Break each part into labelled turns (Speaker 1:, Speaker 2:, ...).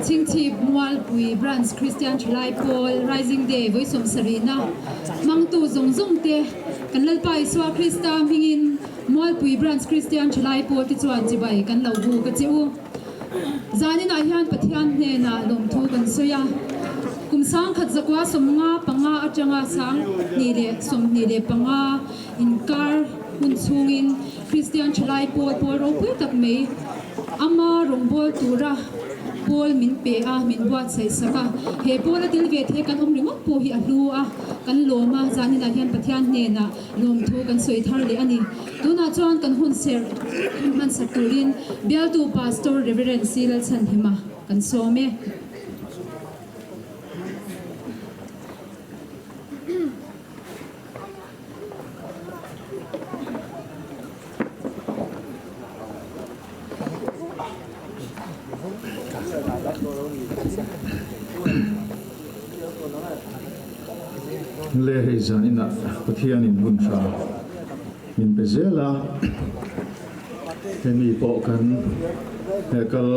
Speaker 1: Ching Chip Mual Pui Branch Christian Chlai Paul Rising Day với Som Sarina mang tu zong zong te kan lalpai swa Christa mingin Mual Pui Branch Christian Chlai Paul ti chuan chi bai kan lo bu ka chiu zanin a hian pathian hne na lom thu kan soya kum sang khat zakwa somnga panga atanga sang ni le som ni le panga inkar hun chungin Christian Chlai Paul Paul ro pui tak me ama rongbol tura Paul min pe a min buat sai saka he Paul atil ve the kan ringot po hi a lu a kan loma zanin a hian pathian hne na lom thu kan soi thar le ani tuna chuan kan hun ser man saturin bial tu pastor reverend Silal Chan hima kan some
Speaker 2: le hei zanina pathian in hun tha min bezela hemi po kan he kal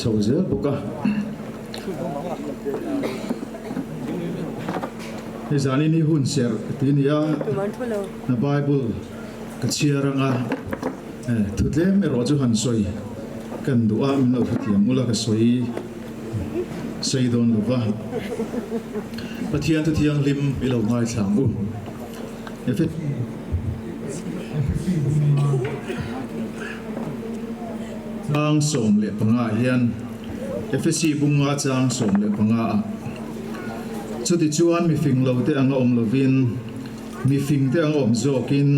Speaker 2: chawzel buka he zanini hun ser tinia na bible ka chiaranga thutlem ero chu han soi kan du'a min lo pathian mula ka soi Saydon lova pathian tu thiang lim ilo ngai thang u efet ang som le panga hian efesi bunga chang som le panga chuti chuan mi fing lo te anga om lovin mi fing te anga om zokin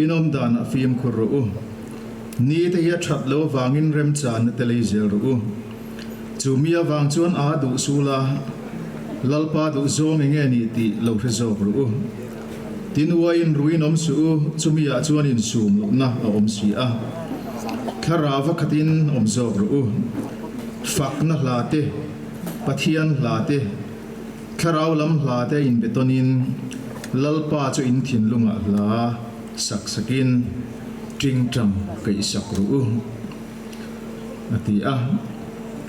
Speaker 2: inom dan a fim khuru u ni te ya that lo wangin rem chan te le zel ru Chumia wang chuan a du sula lalpa du zong nge ni ti lo re zo ru tin wa in ruin om su chumia chuan in sum na om si a คาราวะคตินอมโซกรูฝักนะลาเตปะเทียนลาเตคาราวลำลาเตอินเบตอนินลลปาจูอินทินลุงะลาสักสกินจริงจังกะอิสักรูนาที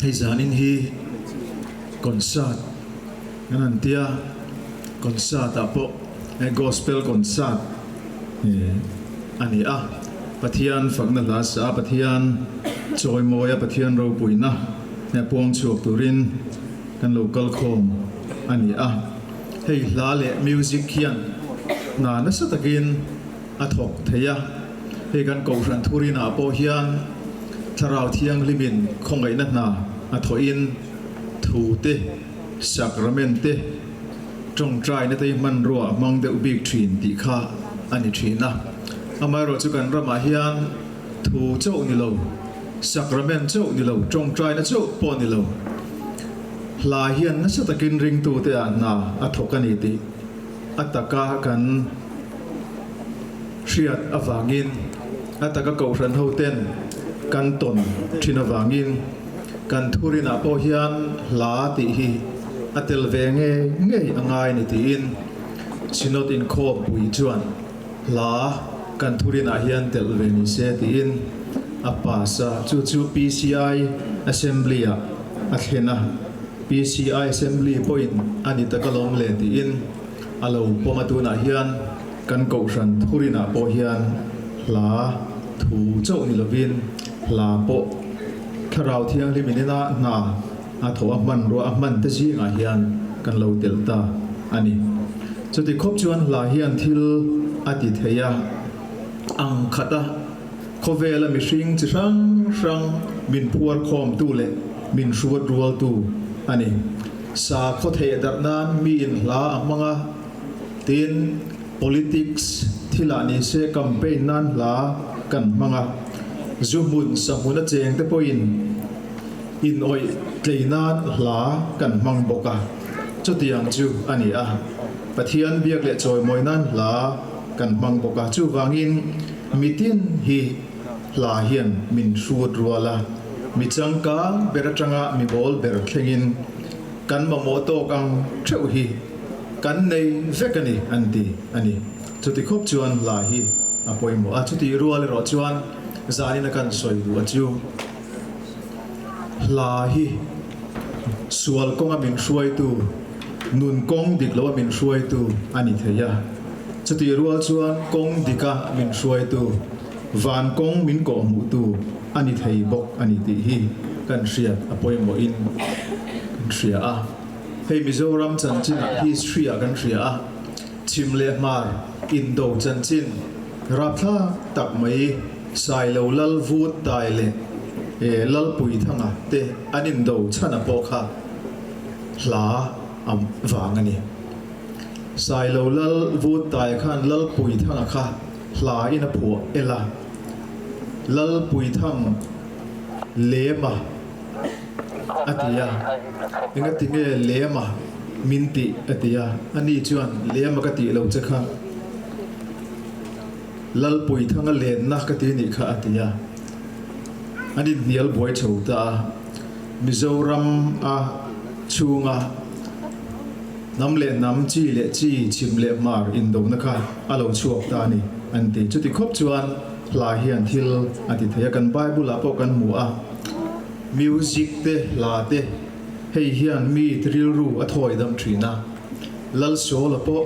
Speaker 2: ให้จานินฮีคอนเสิร์ตนั่นเตียคอนเสิร์ตอะโปกอสเปลคอนเสิร์ตอันนี้ปะเทียนฝักนั่นลาสปะเทียนจอยมอยปะเทียนเราปุยนะเนี่ยพวงชวกตุรินกันโลกัลโคมอันนี้ให้ลาเล่มิวสิกเขียนนานัสตะกินอัฐกเทียให้กันกอรันทุรินาโปเฮียนทาราวเทียงลิมินคงไงนัดนาอัฐอินทูเตสักระเมนเตจงใจในที่มันรัวมังเดอุบิกทรีนติข้าอันนี้ทรีนะอามาเราจะกันระมาเฮียนทูเจ้านิโลสักระเมนเจ้านิโลจงใจนะเจ้าปอนิโลลาเฮียนนัสตะกินริงตูเตอนาอัฐกันอิติอัตกากันเชียดอวางินอัตกะเกาชันเฮาเต้นกันตนชินอวางินกันทุรินาโปเฮียนลาติฮีอัตเตลเวงเงยอ่างนิติอินชินอตินโคบุยจวนลากันทุรินาเฮียนเตลเวนิเซติอินอปาสาจู PCI Assembly อัตเฮนะ PCI Assembly Point อันนี้ตะกลองเลติอินอาลูปมาตูนาเฮียนกันเกาชันทุรินาโปเฮียนลาทูเจ้านิลวินลาโปคาราวเทียงลิมินินานาอาถวมันรัวมันตะจีงาเฮียนกันเลวเดลตาอันนี้จุดที่ครบชวนลาเฮียนทิลอติเทียอังคตาโคเวลมิชิงจิรังรังมินพัวคอมตูเลมินชวดรัวตูอันนี้สาโคเทดัดนานมีอินลาอังมังติน politics ที่ลานิเซคัมเปญนั้นลากันมังจูมุนสมุนเจงเตปอินออยเกยนานลากันมังบกะจุดยังจูอันนี้ปะเทียนเบียกเลจอยมอยนั้นลากันมังบกะจูวางินมิตินฮีลาเฮียนมินชูดรัวลามิจังกาเบรจังะมิบอลเบรเคงินกันมาโมโตกังเทวฮีกันในเวกันนี้อันนี้จุดที่ครบชวนลาฮีอภัยโมจุดที่รัวเลยรอชวนจารินักันสวยดูจูลาฮีสวลกงมินช่วยตูนุนกงดิกลว่ามินช่วยตูอันนี้เทียจุดที่รัวชวนกงดิกะมินช่วยตูวันกงมินกอมูตูอันนี้เทียบกอันนี้ตีฮีกันเสียอภัยโมอินกันเสียให้มิโซรัมจันจินฮิสทรีกันเสียชิมเลมาร์อินโดจันจินรับท่าตักไม่สายเลวลลวูดตายเลยลลปุยทั้งเตอันอินโดชันอโปคาลาอัมวางอันนี้สายเลวลลวูดตายขันลลปุยทั้งค่ะลาอินผัวเอลาลลปุยทั้งเลมาอติยาเองก็ติเงเลมามินติอติยาอันนี้ชวนเลมากติเราจะค่ะลลปุยทั้งเลนนักกตินี่ค่ะอติยาอันนี้เนียลบอยโชตามิโซรัมชูงน้ำเลน้ำจีเลจีชิมเลมาร์อินโดนะคะอาเราชวกตานี่อันที่จุดที่ครบชวนลาเฮียนทิลอติเทียกันไบเบิลลาปกันหมู่มิวสิกเตลาเตให้เฮียนมีทริลรูอถอยดำทรีนาลลโซลปอ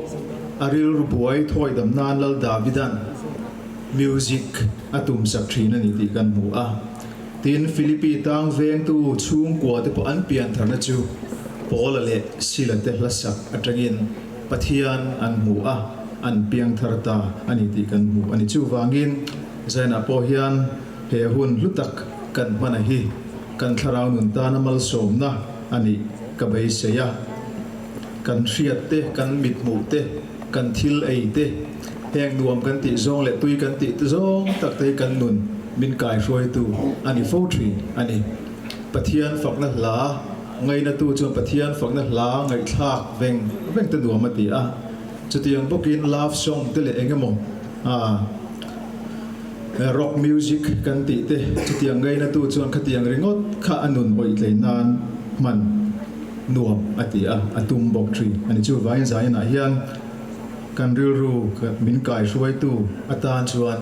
Speaker 2: อาริลรูบอยถอยดำนานลลดาวิดันมิวสิกอตุมสักทรีนันนี่ตีกันหมู่ทีนฟิลิปปีตังเวงตูชุ่งกว่าเตปอันเปียนทานะจูปอลเลสิลเตลัสักอัตรินปัทยานอันหมู่อันเปียงทารตาอันนี้ตีกันหมู่อันนี้จูวางินเจน่าปอฮิยันเฮหุนลุตักกันมันฮีกันทาราวนุนตานามัลโสมนะอันนี้กับไอเสียกันเชียดเตกันมิดหมู่เตกันทิลไอเตแหงรวมกันติซองและตุยกันติซองตักเตกันนุนมินกายช่วยตูอันนี้โฟทรีอันนี้ปะเทียนฝักนักลาไงนะตูจนปะเทียนฝักนักลาไงทากเวงตันดัวมาตีจุดที่ยังพวกกินลาฟซองเตเลเองก็มอง rock music kan ti te chutiang ngai na tu chuan khatiang ringot kha anun oi tleinan man nuam atia atum bok tri ani chu vain zaina hian kan rilru ka min kai ruai tu atan chuan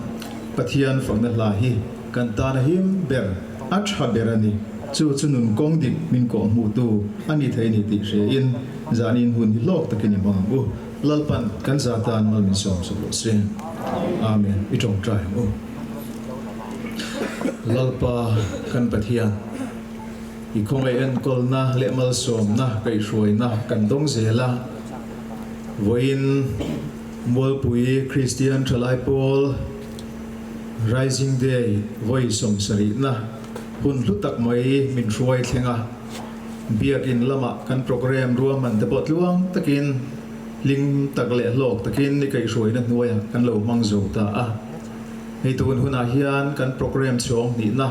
Speaker 2: pathian fangna la hi kan tan him ber atha berani chu chunun kong dik min ko mu tu ani thei ni ti re in zanin hun hi lok takini mangu lalpan kan zatan mal min som so se amen I tong trai o lalpa kan pathian I khong ai en kol na le mal som na kai roi na kan dong zela voin mol pui Christian Chalai Paul Rising Day voi som sari na hun lutak mai min ruai thlenga biakin lama kan program ruam man te pot luang takin ling takle lok takin ni kai roi na nuaya kan lo mang zo ta a hei tun huna hian kan program chong ni na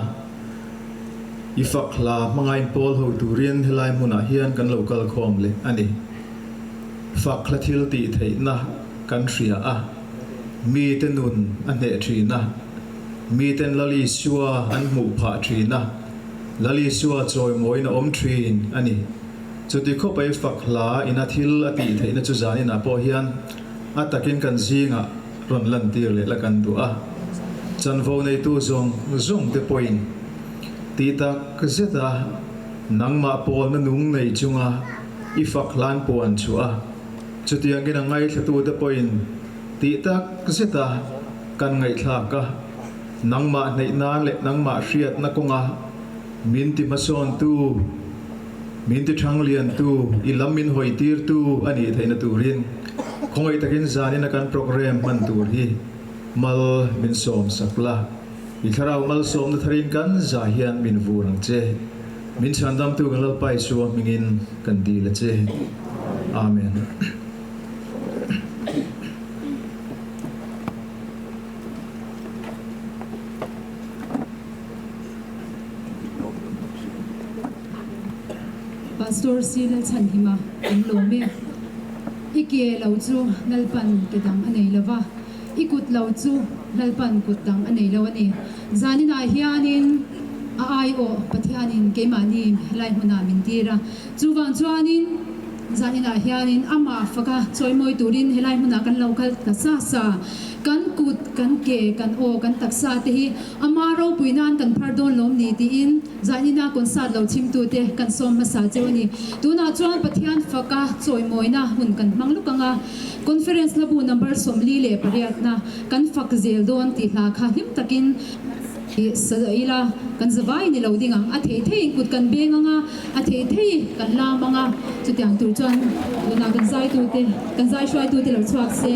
Speaker 2: ifakla mangai pol ho turin helai huna hian kan local khom le ani fakla thil ti thei na kan ria a mi te nun an he thina mi ten lali suwa an mu pha thina lali suwa choi moi na om thin ani chuti kho pai fakla ina thil ati thei na chu zani na po hian atakin kan zinga ron lan tir le la kan du a chanvo nei tu zong te point ti ta kzeta nangma pol na nung nei chunga I faklan pon chua chuti angin ngai thatu te point ti ta kzeta kan ngai thla ka nangma nei na le nangma hriat na konga min ti mason tu min ti thanglian tu ilamin hoitir tu ani theina turin khongai takin zani na kan program man tur hi mal min som sakla I tharau mal som na tharin kan zahian min vurang che min chandam tu galal pai su mingin kan di la che amen
Speaker 1: Pastor Silal Chanhima in Lome Ike Lauzu Nalpan Kedang Anay Lava Ikut Lauzu Nalpan Kutang Anay Lawani Zanin Ahianin Aayo Patianin Kemani Lai Huna Mintira Zuvan Zuanin Zanin Ahianin Ama Faka Choi Moi Turin Helai Huna Kan Local Kasasa Kan Kut Kan Ke Kan O Kan Taksa Tehi Amaro Puinan Kan Pardon Lom Ni Tiin Zanina Konsad Lau Chim Tu Te Kan Som Masa Joni Tuna Chuan Patian Faka Choi Moi Na Hun Kan Manglukanga Conference Labu Number Somli Le Pariat Na Kan Fak Zel Don Ti La Kha Him Takin Ila kan zawai ni lo dinga a thei kut kan benga nga a thei kan la manga chutiang tu chuan na kan zai tu te kan zai shwai tu te lo chuak se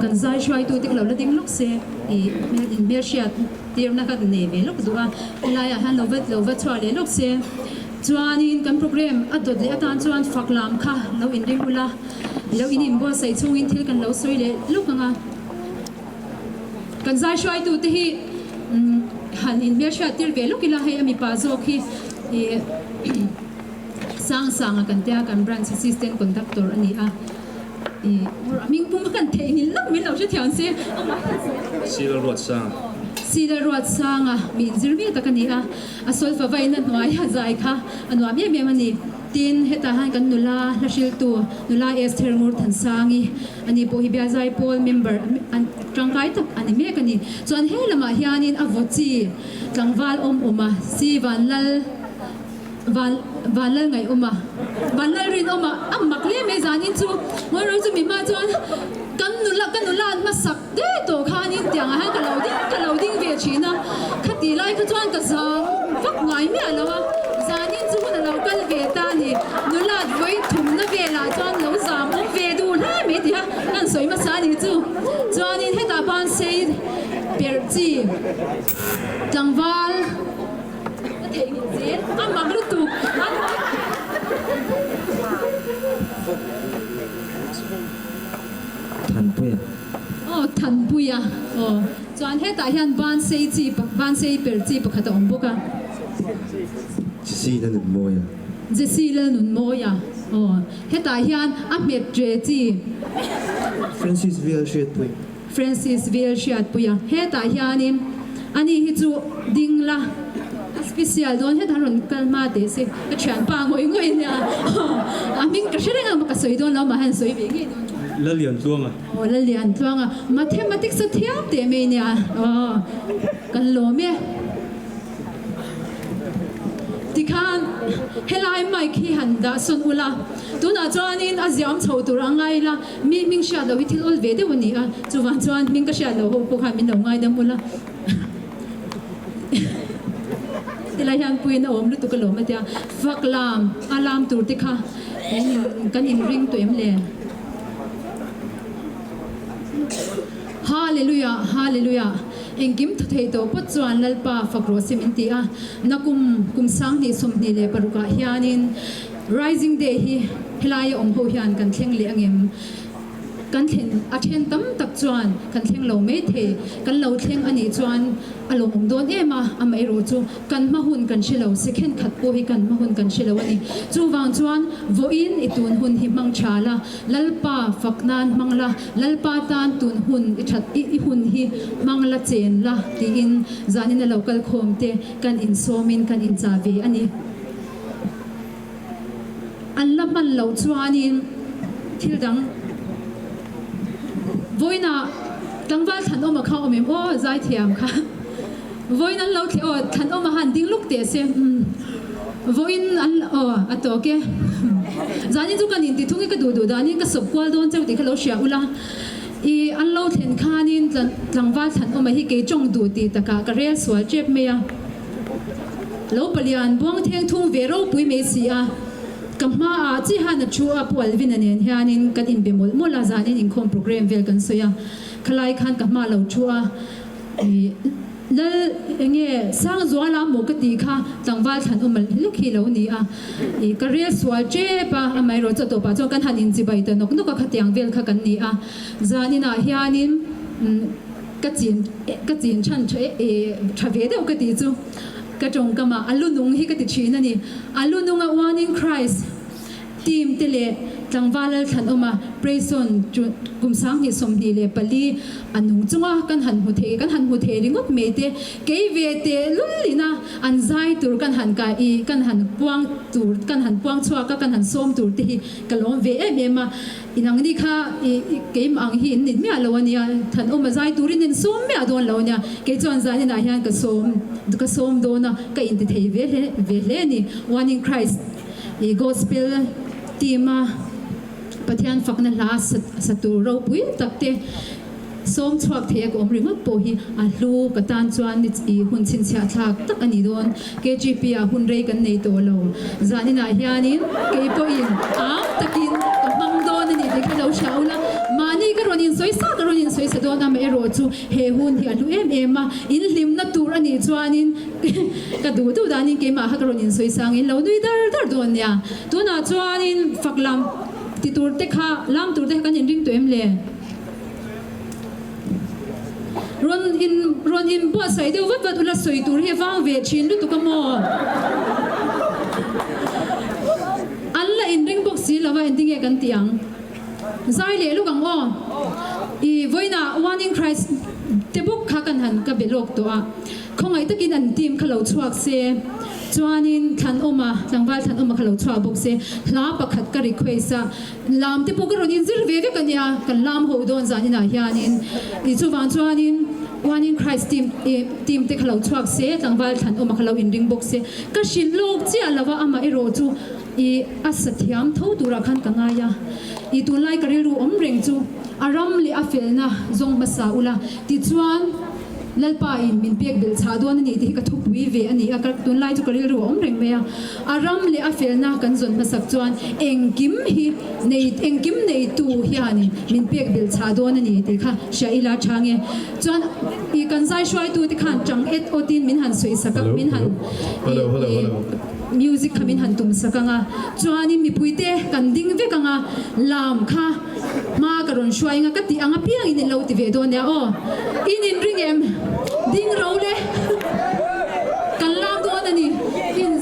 Speaker 1: kan zai shwai tu tik lo la ding lok se i in mer sha tir na ka ne ve lok duwa la ya han lo vet chwa le lok se chuan in kan program adot le atan chuan faklam kha lo in ring ula lo in in bo sai chung in thil kan lo soi le lok anga kan zai shwai tu te hi han in mer sha tir ve lok ila he ami pa zo khi sang kan tia kan branch assistant conductor ani a mình cũng cần thấy nhìn lắm mình đâu sẽ theo xe xí là ruột sang à mình chỉ biết ta cái này à sol phải vậy nên nói ha dài kha anh nói biết biết mà nè tin hết ta hai cái nula là siêu tu nula Esther Moore thần sang ý anh đi bồi bia dài Paul member anh trong cái tập anh biết cái này cho anh hết là mà hiện anh avoid chi trong val mà si van lal ngày van lal rin mặc lẽ mấy gia đình chú ngồi rồi chú mình mà chú căn nula mà sắc đấy tổ khai nên tiếng anh cái lâu đinh về chi na khát đi lại cái chú anh cái sao vắt ngày mấy lâu gia đình chú là lâu cái về ta nè nula với thùng nó về là chú anh lâu giảm nó về đủ lại mấy tiếng anh soi mà sao nè chú anh hết ta ban say biệt chi chẳng val thấy nhìn gì anh mặc lúc tụ thần bùi à cho anh hết tại hiện ban xây bể chi bậc hạt ông bốc à Jesse là nụn môi à hết tại hiện áp mệt dễ chi Francis Vilshiat bùi à hết tại hiện anh ấy chú đinh la special don hết thằng kalma để xem cái chuyện ba ngồi nha mình cái chuyện này mà cái sợi don nó mà hắn sợi về cái
Speaker 3: lơ liền tuông à
Speaker 1: lơ liền tuông à mathematics sẽ theo để mình nha cái lỗ mẹ thì khan helai mai khi hắn đã xuân ula tu na cho anh aziam chầu tu rang ngay là mình sẽ đầu thì ol về đấy vấn đề chú văn cho anh mình cái sẽ đầu hồ bốc hai mình đầu ngay đâm ula thì lại hàng quên ôm lúc tụi cái lỗ mà tia phật làm alarm tụi tịch ha cái in ring tụi em liền hallelujah hallelujah em kim thấy tổ bất chuan lalpa phật rồi xem in tia na kum sang ni som ni le paruka hianin rising day hi helai om ho hian kan thleng le angem kan thlen a then tam tak chuan kan thleng lo me the kan lo thleng ani chuan alo om don ema amai ro chu kan ma hun kan shilo second khat po hi kan ma hun kan shilo ani chu wang chuan voin itun hun hi mang chala lalpa faknan mangla lalpa tan tun hun i that i hun hi mangla chen la ti in zanin a local khom te kan in somin kan in chavi ani an laman lo chuanin thil dang voina tangwal than oma kha omem zai thiam kha voina lo the than oma han ding luk te se voin an atoke zani chu kan in ti thungi ka du dani ka sob kwal don chau ti khalo sha ula I an lo thlen khanin tangwal than oma hi ke chong du ti taka ka rel swal chep me ya lo palian buang theng thung vero pui me si a kamma a chi han chu a pol vin anen hianin kan in bemol mola zanin in khom program vel kan soya khalai khan kamma lo chu a lal enge sang zwala mo ka ti kha tangwal than umal lekhi lo ni a I career swal che pa amai ro cha to pa cho kan hanin chi bai ta nok nok ka tiang vel kha kan ni a zanina hianin ka chin chan che e thave de ka ti chu ka tong ka ma alunung hi ka ti thina ni alunung a one in Christ team tele tangwal than uma praise on kumsang hi som ni le pali anung chunga kan han hu the ringot me te ke ve te lulina an zai tur kan han ka I kan han puang tur kan han puang chua ka kan han som tur te hi kalom ve e ma inang ni kha ke mang hi in me alo ania than uma zai turin in som me adon lo nia ke chon zani na hian ka som do na ka in te thei ve le ni one in Christ I gospel tema pathian fakna la satu ro pui takte som chhuak the ko ringot po hi a hlu ka tan chuan ni I hun chin sia thak tak ani don KGP a hun rei kan nei to lo zani na hianin ke po in am takin ka mang don ni de ka lo shaula mani ka ronin soi sa don am ero chu he hun hi a lu em ma in lim na tur ani chuanin ka du danin ke ma ha ka ronin soi sang in lo nui dar don ya tu na chuanin faklam ti tur te kha lam tur te kan in ring to em le ron in bo sai de wat ula soi tur he wang ve chin lu tu ka mo alla in ring box si lawa ending e kan tiang zai le lu gang o I voina one in Christ te buk kha kan han ka belok to a khongai takin an team khalo chuak se chuanin than oma tangwal than oma khalo chua bok se hla pakhat ka request a lam te pok ron in zir ve kan ya kan lam ho don zanina hianin I chuwang chuanin one in Christ team te khalo chuak se tangwal than oma khalo in ring bok se ka shin lok chi alawa ama ero chu I asathiam tho dura khan ka nga ya I tunlai kariru om reng chu aram li afelna zong masa ula ti chuan lalpa in min pek bel cha don ani ti ka thup wi ve ani a kar tun lai chu karil ro om reng mea aram le afel na kan zon masak chuan engkim nei tu hiani min pek bel cha don ani ti kha shaila thange chuan I kan sai shwai tu ti khan chang et otin min han soi sakak min han hello music khamin han tum sakanga chuani mi puite kan ding ve kanga lam kha ma karon shwai nga ka ti anga piang in lo ti ve do ne o in ring em ding ro le kan lam do na ni in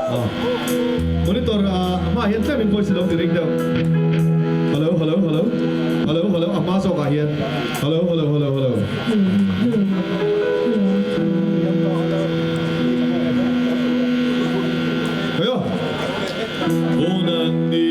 Speaker 1: hello
Speaker 3: monitor ma hian tlem in voice lo direct do hello ama so ka hian hello ayo onan ni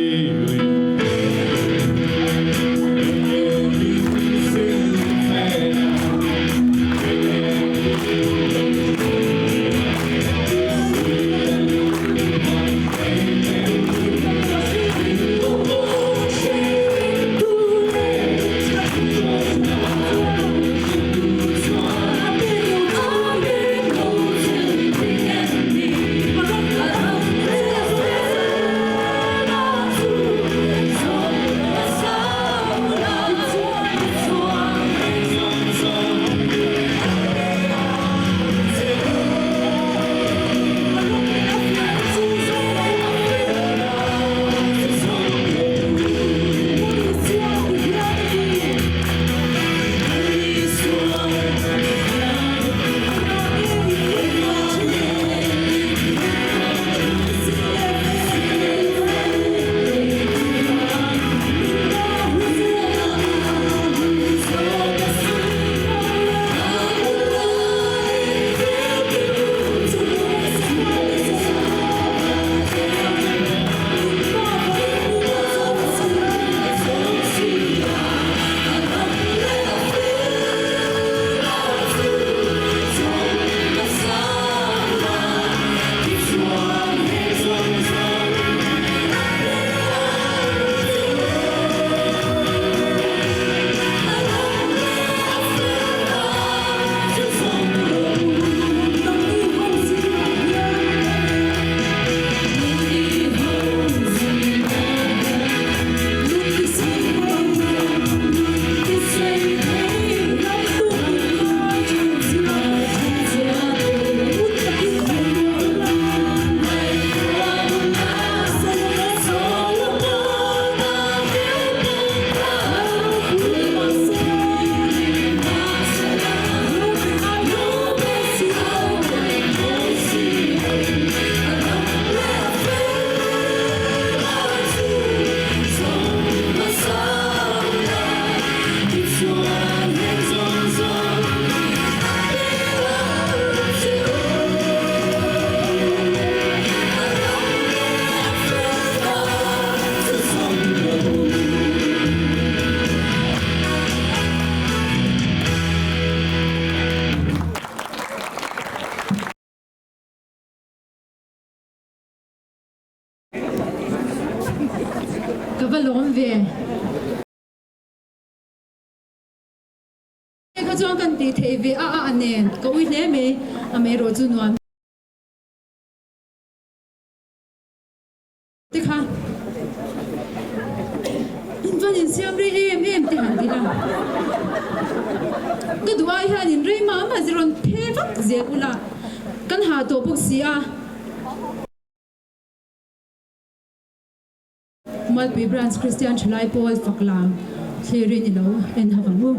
Speaker 1: เขาจ้องกันตีเทวีอันเนนก็วิ่งเล่เมอเมโรจุนวันติค่ะอินฟันอินเซียมรีเอ็มติหันดีละก็ดูว่าฮันอินรีมาจะรอนเพฟักเสียกุละกันหาตัวพวกเสียมัลปีบรันส์คริสเตียนชไลปอลฟักลามเชรินิโลเอ็นฮักังมู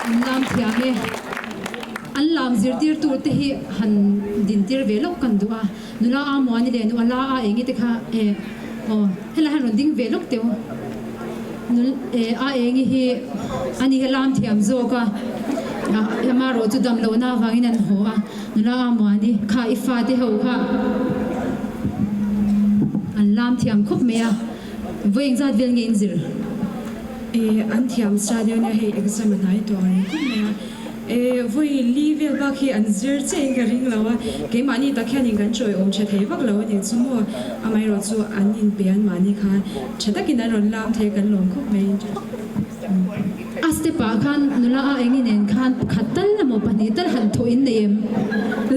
Speaker 1: an lam thiame an lam zir tir tur te hi han din tir ve lok kan duwa nula a moani le nu ala a engi te kha o hela han ding ve lok teu nul a engi hi ani lam thiam zo ka ma ro chu dam lo na wangin an ho a nula a moani kha ifa te ho kha an lam thiam khop mea voing zat vel ngin zir
Speaker 4: an thiam stadion ya he exam nai to ri khop mea voi level ba khi an zir cheng ka ring lawa ke mani ta khan in kan choi om che thei vak lawa ni chumo amai ro chu an in pian mani kha chatakin an ron lam the kan lom khop mei
Speaker 1: aste pa khan nula a engi nen khan khatal na mo pani tar han tho in nem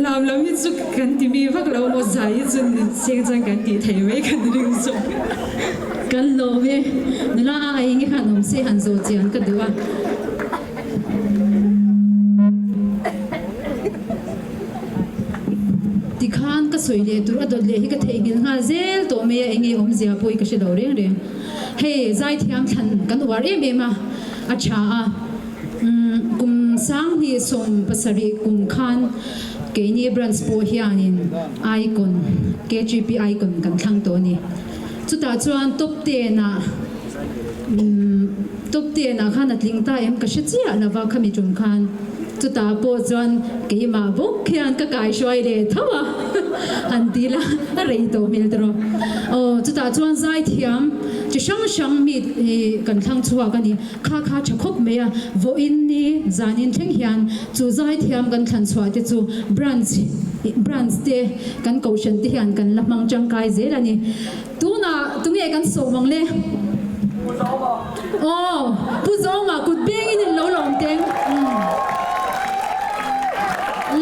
Speaker 4: lam lam ni chu kan ti mi vak lawa mo zai chun seng chang kan ti thei wei kan ring zo
Speaker 1: kan lo me nula a engi khan om se han zo chian ka duwa ti khan ka soile tur adol le hi ka theigil nga zel to me engi om zia poi ka she lo reng reng he zai thiam than kan war em ma acha a kum sang hi som pasari kum khan ke ni brands po hianin icon KGP icon kan thang to ni chuta chuan top 10 na top 10 na khan atling ta em ka she chia na wa khami chung khan chuta po chuan ke ma bok khian ka kai shoi le thawa an tila rei to mil tro o chuta chuan zai thiam chi shang mi kan thang chuwa ka ni kha kha chakhop me ya vo in ni zanin theng hian chu zai thiam kan than chwa te chu brands te kan caution te hian kan lamang chang kai zel ani tuna tumi kan so mang le oh pu zo ma kut beng in lo long teng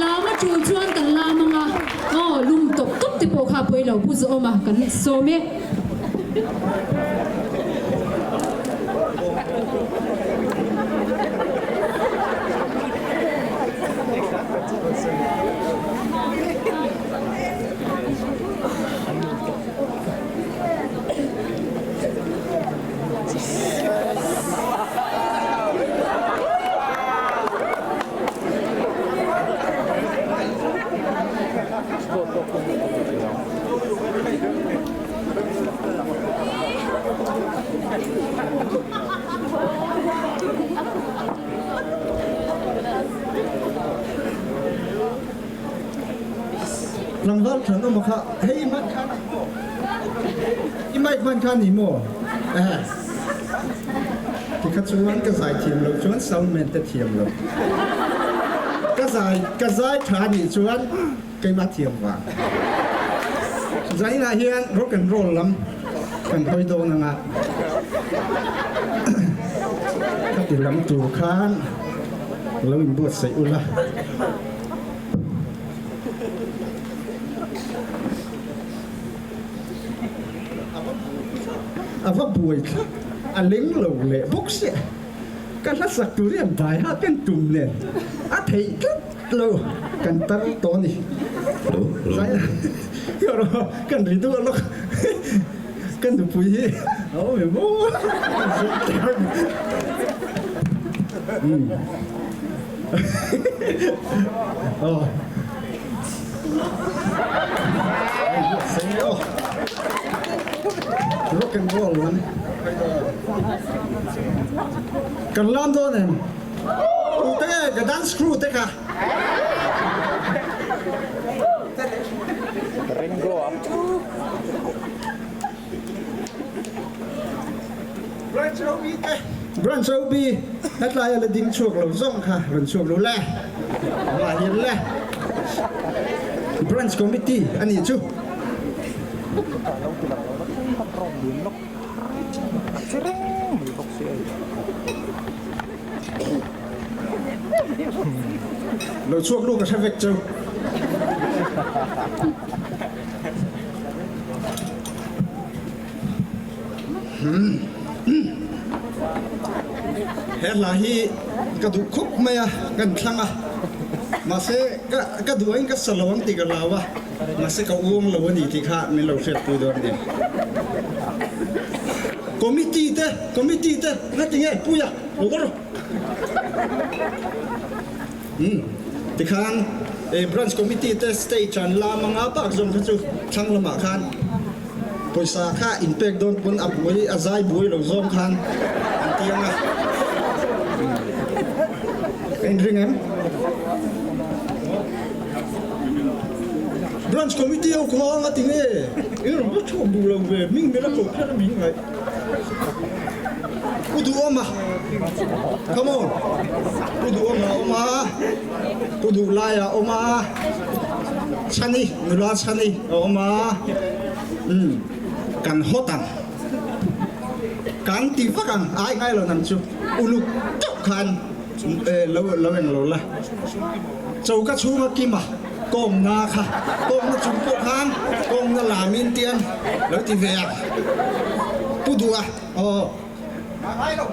Speaker 1: lama chu chuan kan lamanga oh lum top top te po kha poi lo pu zo ma kan so me
Speaker 3: Lang val khan o makha hei man khan I mai man khan ni mo ti kha chuan ka zai thiam lo chuan sound man te thiam lo ka zai tha ni chuan kai ma thiam wa zai na hian rock and roll lam kan hoi do na nga ka ti lam tu khan lo in bot sai ula ava buai a ling lo le box se kan la sak tu rian bai ha kan tum le a thei lo kan tar to ni sai yo ro kan ri tu lo kan tu pui oh me mo oh sai oh rock and roll man kan lam do nen te ga dance crew te ka
Speaker 5: Ringo up.
Speaker 3: Branch OBนัดลายอะไรดิ้งช่วงเราส่งค่ะรันช่วงเราแล่มาเห็นแล่ Branch Committee อันนี้ชูเราช่วงลูกกับเชฟเวกจูเฮลาฮีกระดูกคุกไหมอ่ะกันคลั่งอ่ะมาเสกระดูกเองก็สลองตีกันแล้ววะมาเสกเอาอ้วงเราวันนี้ที่ข้าไม่เราเสร็จตัวเดิมเนี่ยคอมมิตี้เต้นั่นจริงไงปุ้ยอ่ะ over ti khan branch committee te stage an la manga pak zom chu thang lama khan poisa kha impact don pun abui azai bui lo zom khan tianga en ring em branch committee au ko nga tinge ero bo chom du lo ve ming me la ko phara ming ngai udu oma come on udu oma udu laya oma chani nula chani oma kan hotan kan ti fakan ai ngai lo nan chu ulu tok khan lo en lo la chau ka chu ma ki ma kong na kha kong na chung po khan kong na la min tian lo ti ve pu du a hai lo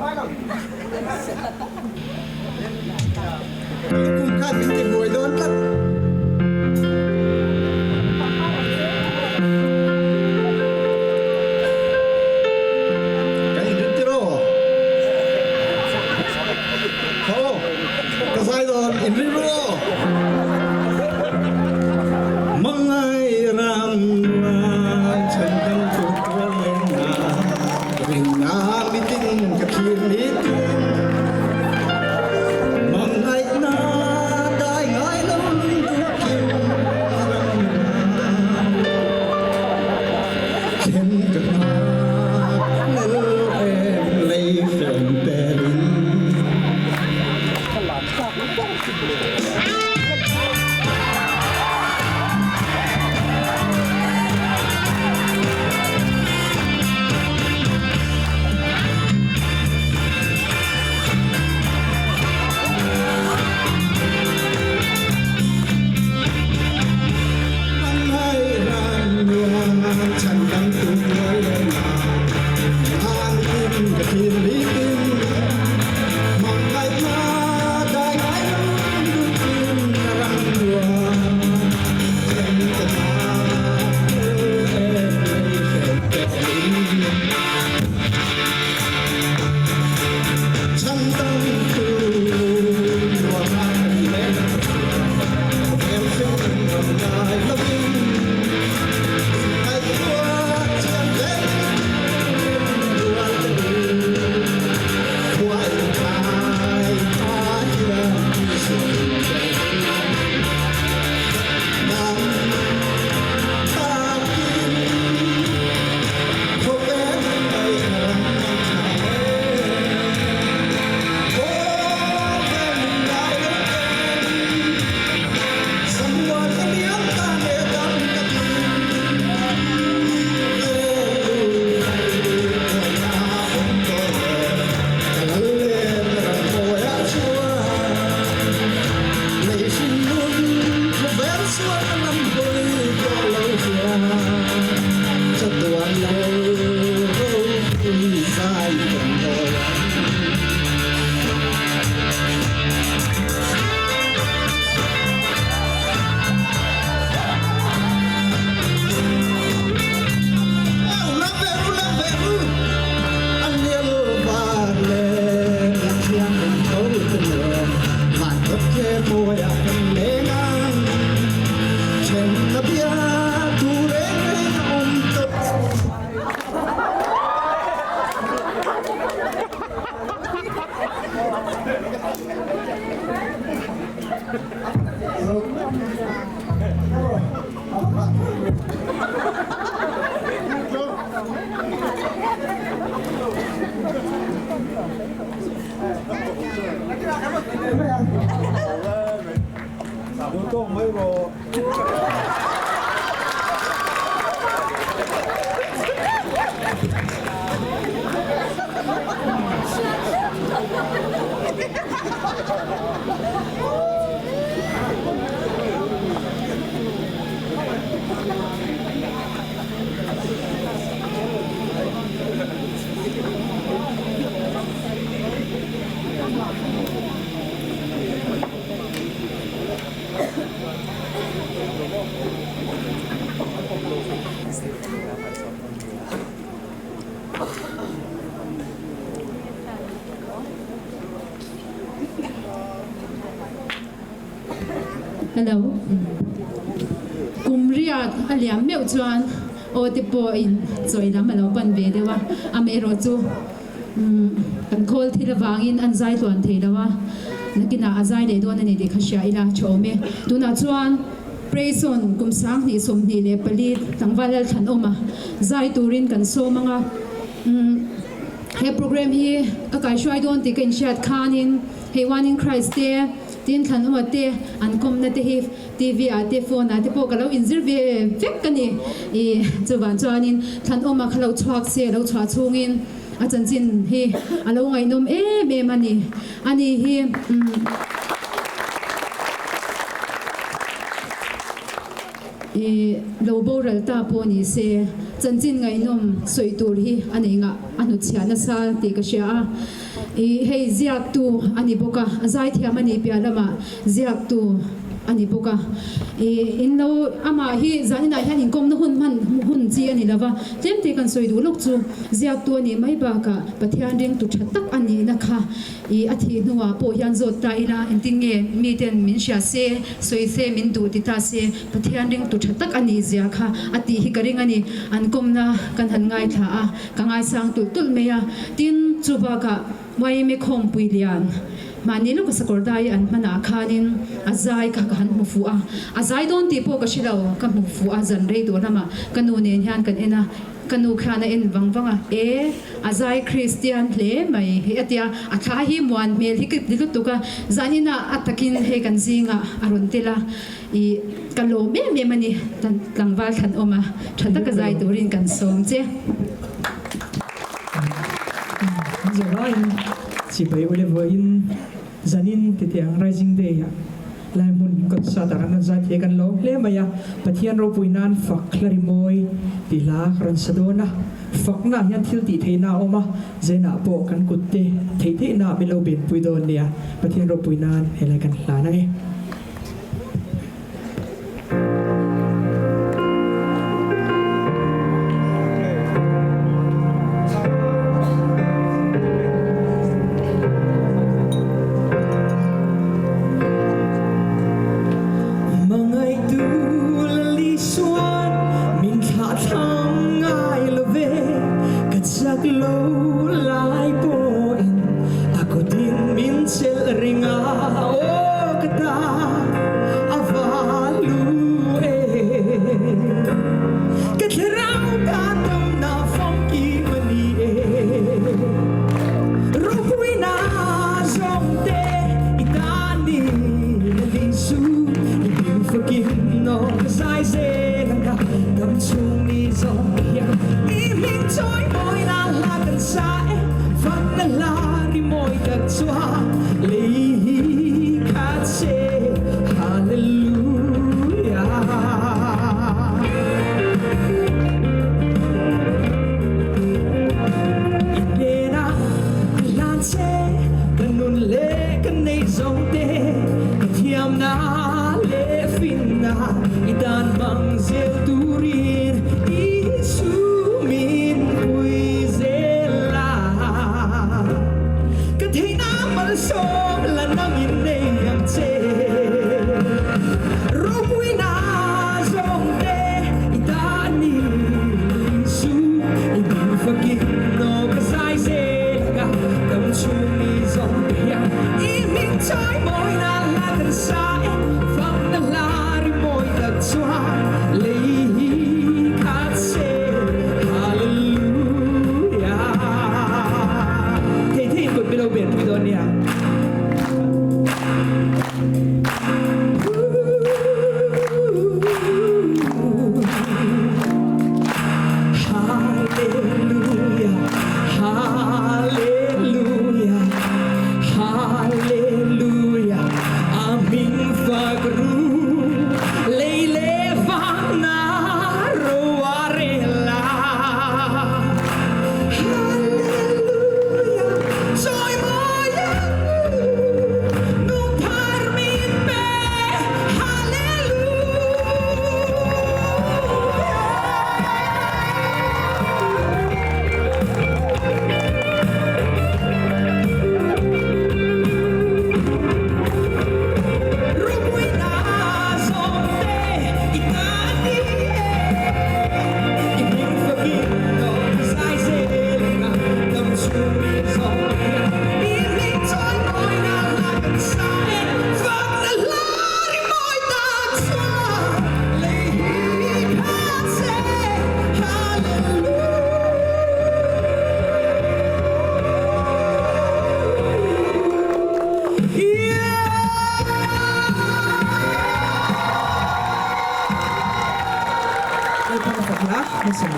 Speaker 3: cùng khai bình tĩnh ngồi đơn lắm cái gì đến chứ đâu không cái sai rồi in đi luôn mong ai làm chân tâm thuộc lên na bình na bình tĩnh cái kia ní
Speaker 5: Thank you.
Speaker 1: hello kumriat aliam meu chuan o te po in choi lam alo ban ve dewa amero chu kan khol thila wangin an zai tuan theilawa nakina azai le don ani de khashia ila chome tuna chuan preson kumsang ni somni le pali tangwalal than oma zai turin kan so manga he program hi akai shwai don te kan shat khanin he one in Christ te tin than oma te an kom na te hi TV ate phone ate po kalo inzir ve vek kani I chuwan chuanin than oma khalo chhuak se lo chwa chungin achan chin hi alo ngai nom me mani ani hi lo boral ta po ni se chanchin ngai nom soitur hi ani nga anu chiana sa ti ka sha hei ziak tu ani boka azai thiam ani pialama ziak tu ani boka in lo ama hi zanina hian in kom na hun chi ani lava temte kan soidu lok chu ziak tu ani mai ba ka pathian ring tu thatak ani na kha athi nuwa po hian zot ta ila entinge mi ten min sha se soi se min du ti ta se pathian ring tu thatak ani zia kha ati hi karing ani an kom na kan han ngai tha a ka ngai sang tul meya tin chuba ka mai me khom puilian mani lo ka sakordai an mana khanin azai ka kan mufu a azai don ti po ka shilo ka mufu a zan rei do lama kanu ne hian kan ena kanu khana en wangwanga azai Christian le mai he atia atha hi muan mel hi dilu tuka zanina atakin he kan zinga arun tela kalo me mani tan tlangwal than oma thata ka zai turin kan som che
Speaker 5: Zorain si bai ule voin zanin titiang rising day ya lai mun kot sa taran za the kan lo le maya pathian ro puinan fak klari moi tila ran sadona fakna hian thil ti theina oma zena po kan kutte thei na belo bin puidon nia pathian ro puinan helai kan hlana e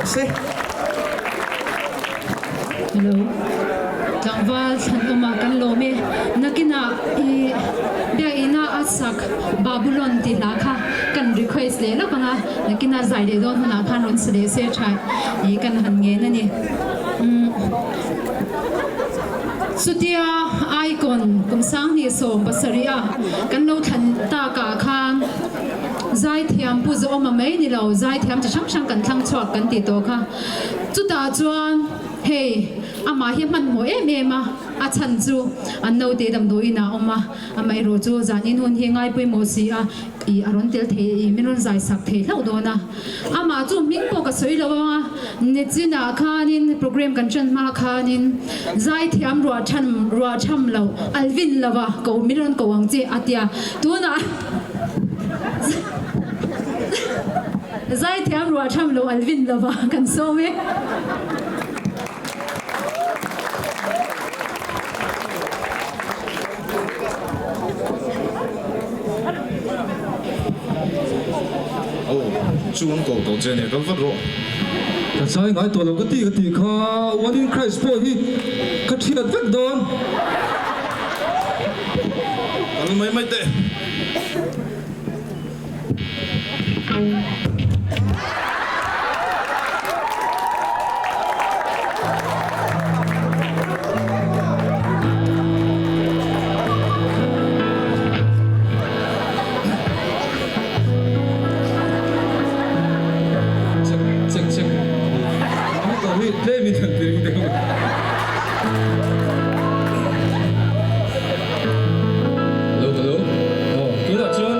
Speaker 3: se
Speaker 1: hello tangwal than oma kan lo me nakina I bia ina asak babylon ti la kha kan request le la banga nakina zai de don na khan ron se se chai I kan han nge na ni sutia icon kum sang ni so basaria kan lo than ta ka khan zai thiam pu zo ma mai ni lo zai thiam cha sang sang kan thang chhuak kan ti to kha chu ta chuan hey ama hi man mo ma a chan chu an no te dam do ina oma amai ro chu zanin hun hi ngai pui mo si a I aron tel the I minon zai sak the hlau do na ama chu ming po ka soi lo wa ni china khanin program kan chan ma khanin zai thiam ro cham lo alvin lawa ko miron ko wang che atia tu na zai thiam ro cham lo alvin lawa kan so me
Speaker 2: chuan ko to chen ne kan vat ro
Speaker 6: ta sai ngai to lo ka ti kha one in Christ po hi ka thiat vek don
Speaker 2: kan mai te
Speaker 6: play me the thing hello oh tu là chuan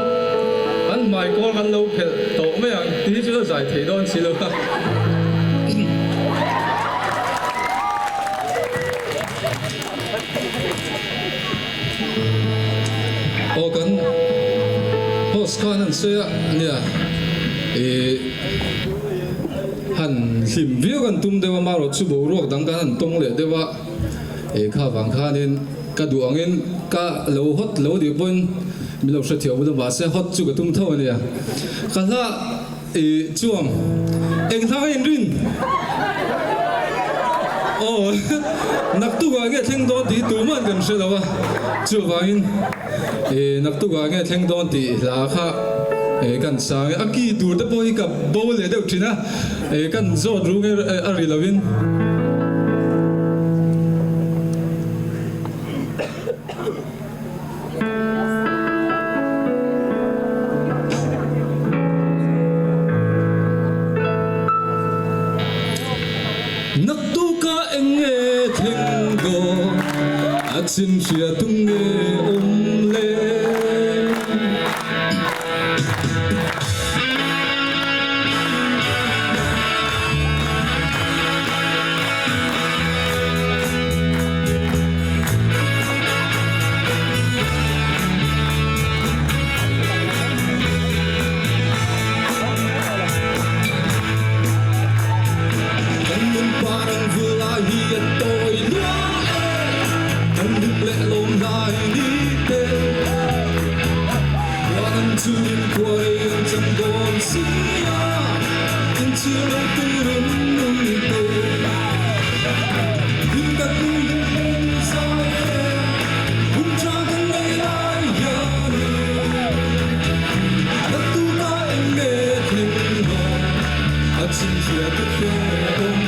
Speaker 6: an mai ko kan lo phe to me ang ti chu zai thei don si lo ka oh kan post kan an se nia han him view kan tum dewa maro chu bo ruak dang kan tong le dewa kha wang kha nin ka du angin ka lo hot lo di pon mi lo sha thiaw ba se hot chu ka tum tho ania ka la chuam eng thang in rin oh nak tu ga ge theng do ti tu man kan se lawa chu wangin nak tu ga ge theng do ti la kha kan sang aki dur te poi ka bol le de thina kan zo rung ari lovin nak tu ka enge theng go achin khia tung nge le Hãy subscribe cho kênh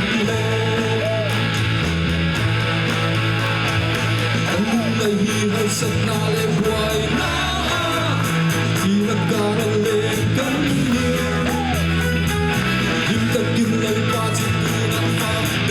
Speaker 6: Ghiền Mì Gõ để không bỏ lỡ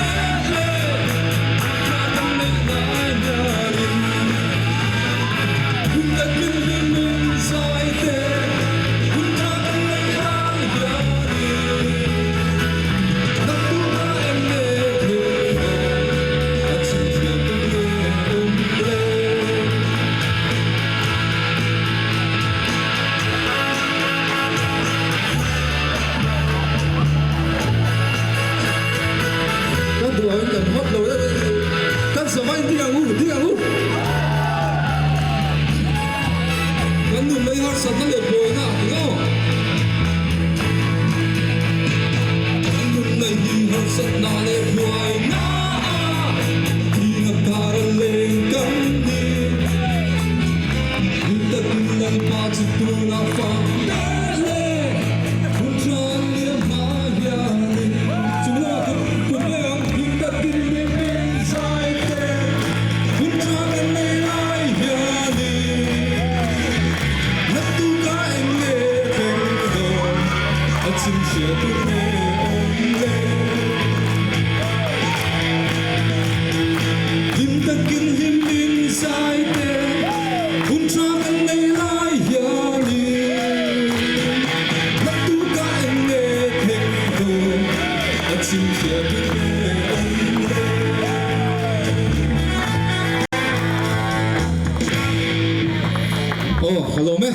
Speaker 6: hello me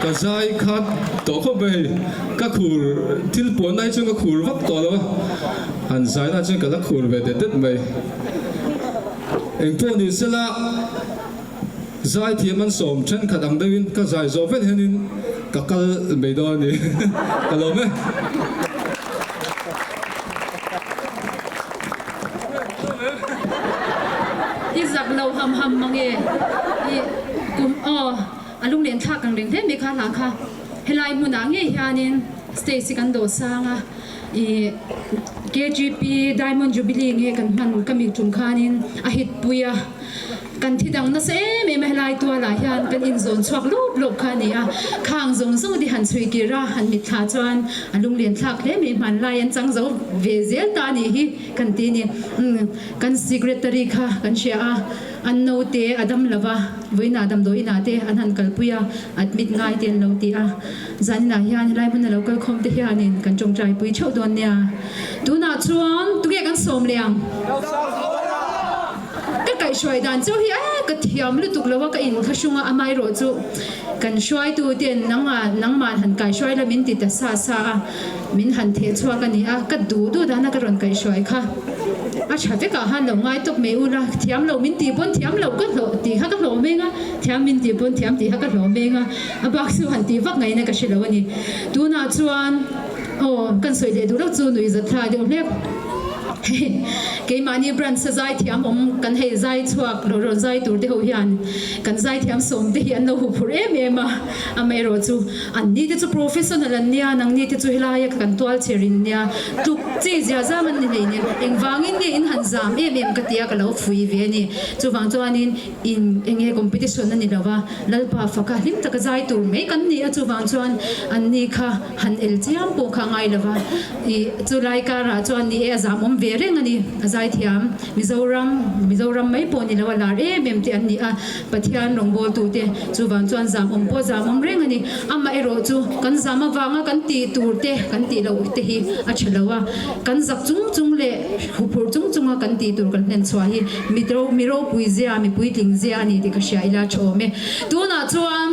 Speaker 6: ka zai khat to kho be ka khur thil pon nai chung ka khur vak to lo an zai na chung ka la khur be de det mai eng to ni sela zai thi man som chen khadang dewin ka zai zo vet henin ka kal be do ni hello me
Speaker 1: izak lo ham ham mange kum alung len thak kang reng the me kha la kha helai muna nge hianin Stacy kan do sanga KGP Diamond Jubilee nge kan man kami tum khanin a hit puya kan thidang na se me helai tua la hian kan in zone chhuak lop lop kha ni a khang zong zong di han chui ki ra han mit tha chuan alung len thak le me man lai an chang zo ve zel ta ni hi kan ti ni kan secretary kha kan sia a an no te adam lava voina adam do ina te an han kalpuya admit ngai ten lo ti a zanina hian lai mun local khom te hianin kan chong trai pui chho don nia tu na chuan tu ge kan som liang cái cái xoay đàn châu hi cái thiam lu tuk lawa cái in khashunga amai ro chu kan xoay tu tiền nang man han kai xoay la min ti ta sa sa min han the chua ka ni a ka du da na ka ron kai xoay kha a chate ka han lo ngai tok me u la thiam lo min ti pon thiam lo ka lo ti ha ka lo me nga thiam min ti pon thiam ti ha ka lo me nga a bak su han ti vak ngai na ka shilo ni tu na chuan kan soi le du lo chu nui za thla de le cái mani brand sa zai thiam kan hei zai chuak ro zai tur de ho hian kan zai thiam som de hian no hu phur em a amai ro chu an ni te chu professional an nia nang ni te chu hilai kan twal cherin nia tuk chi zia za man ni nei ni eng wangin ni in han zam em ka tia ka lo fui ve ni chu wang chuanin in enge competition ani lawa lalpa faka him tak zai tur me kan ni a chu wang chuan an ni kha han el chiam po kha ngai lawa i chu lai ka ra chuan ni e zam om ve reng ani zai thiam Mizoram mai po ni lawa lar em ti an ni a pathian rong bol tu te chu wang chuan zam om po zam om reng ani ama ero chu kan zama wanga kan ti tur te kan ti lo te hi a chalawa kan zak chung le hupur chung kan ti tur kan nen chwa hi miro pui zia mi pui ting zia ani ti ka sha ila chome tu na chuan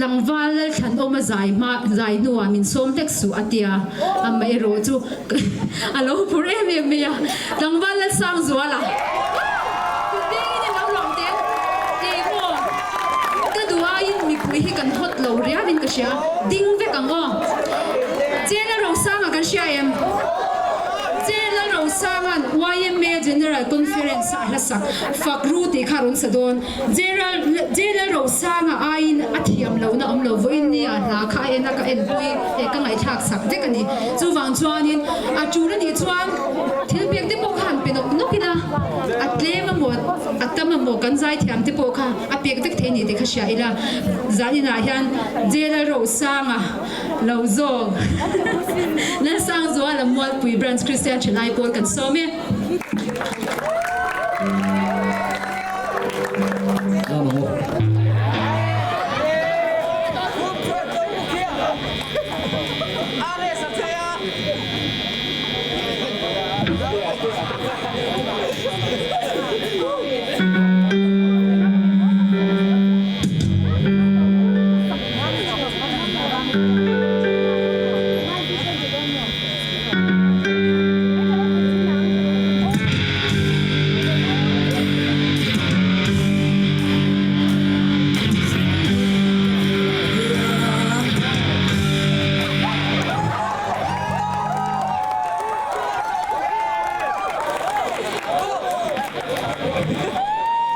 Speaker 1: langwal than oma zai nuwa min som tek su atia amma ero chu alo pur em me ya langwal sang zuala ding ni lo long te ti mo ka duwa in mi pui hi kan hot lo ria min ka sha ding ve kang o chela ro sang kan sha em chela ro sangan YMA General Conference la sak fakru ti kharun sadon jela ro sanga ain athiam lo na om lo voin ni a la kha ena ka en pui e ka ngai thak sak te kani chu wang chuanin a chura ni chuan thil pek te po khan pe no kina atlema mo atama mo kan zai thiam te po kha a pek tek the ni te kha sha ila zani na hian jela ro sanga lo zong na sang zo ala mol pui branch Christian Chelai Paul kan so me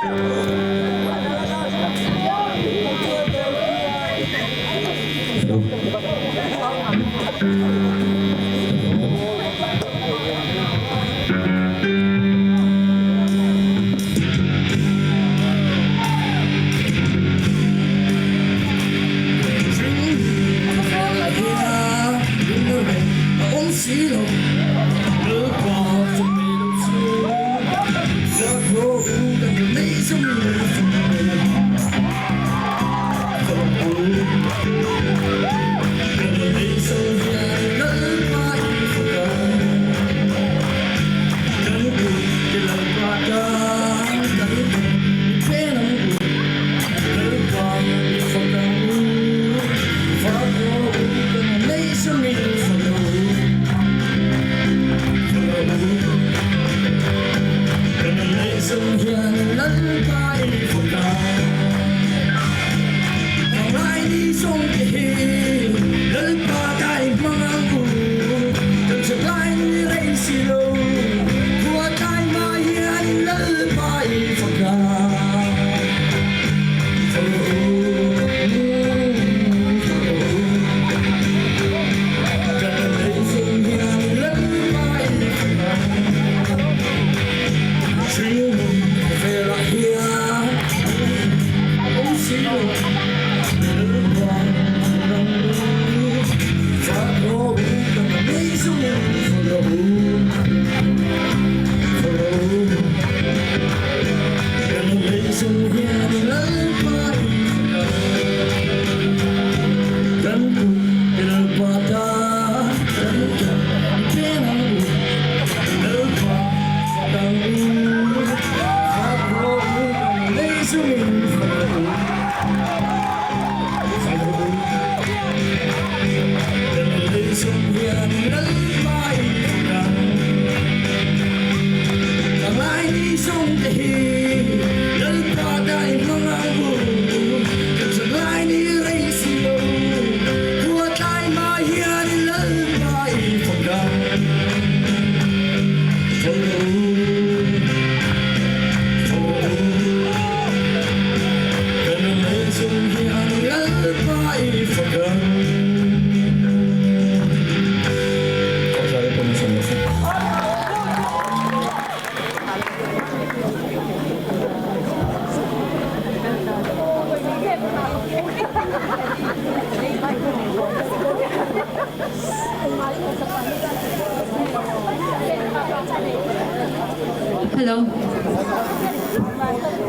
Speaker 1: Hello.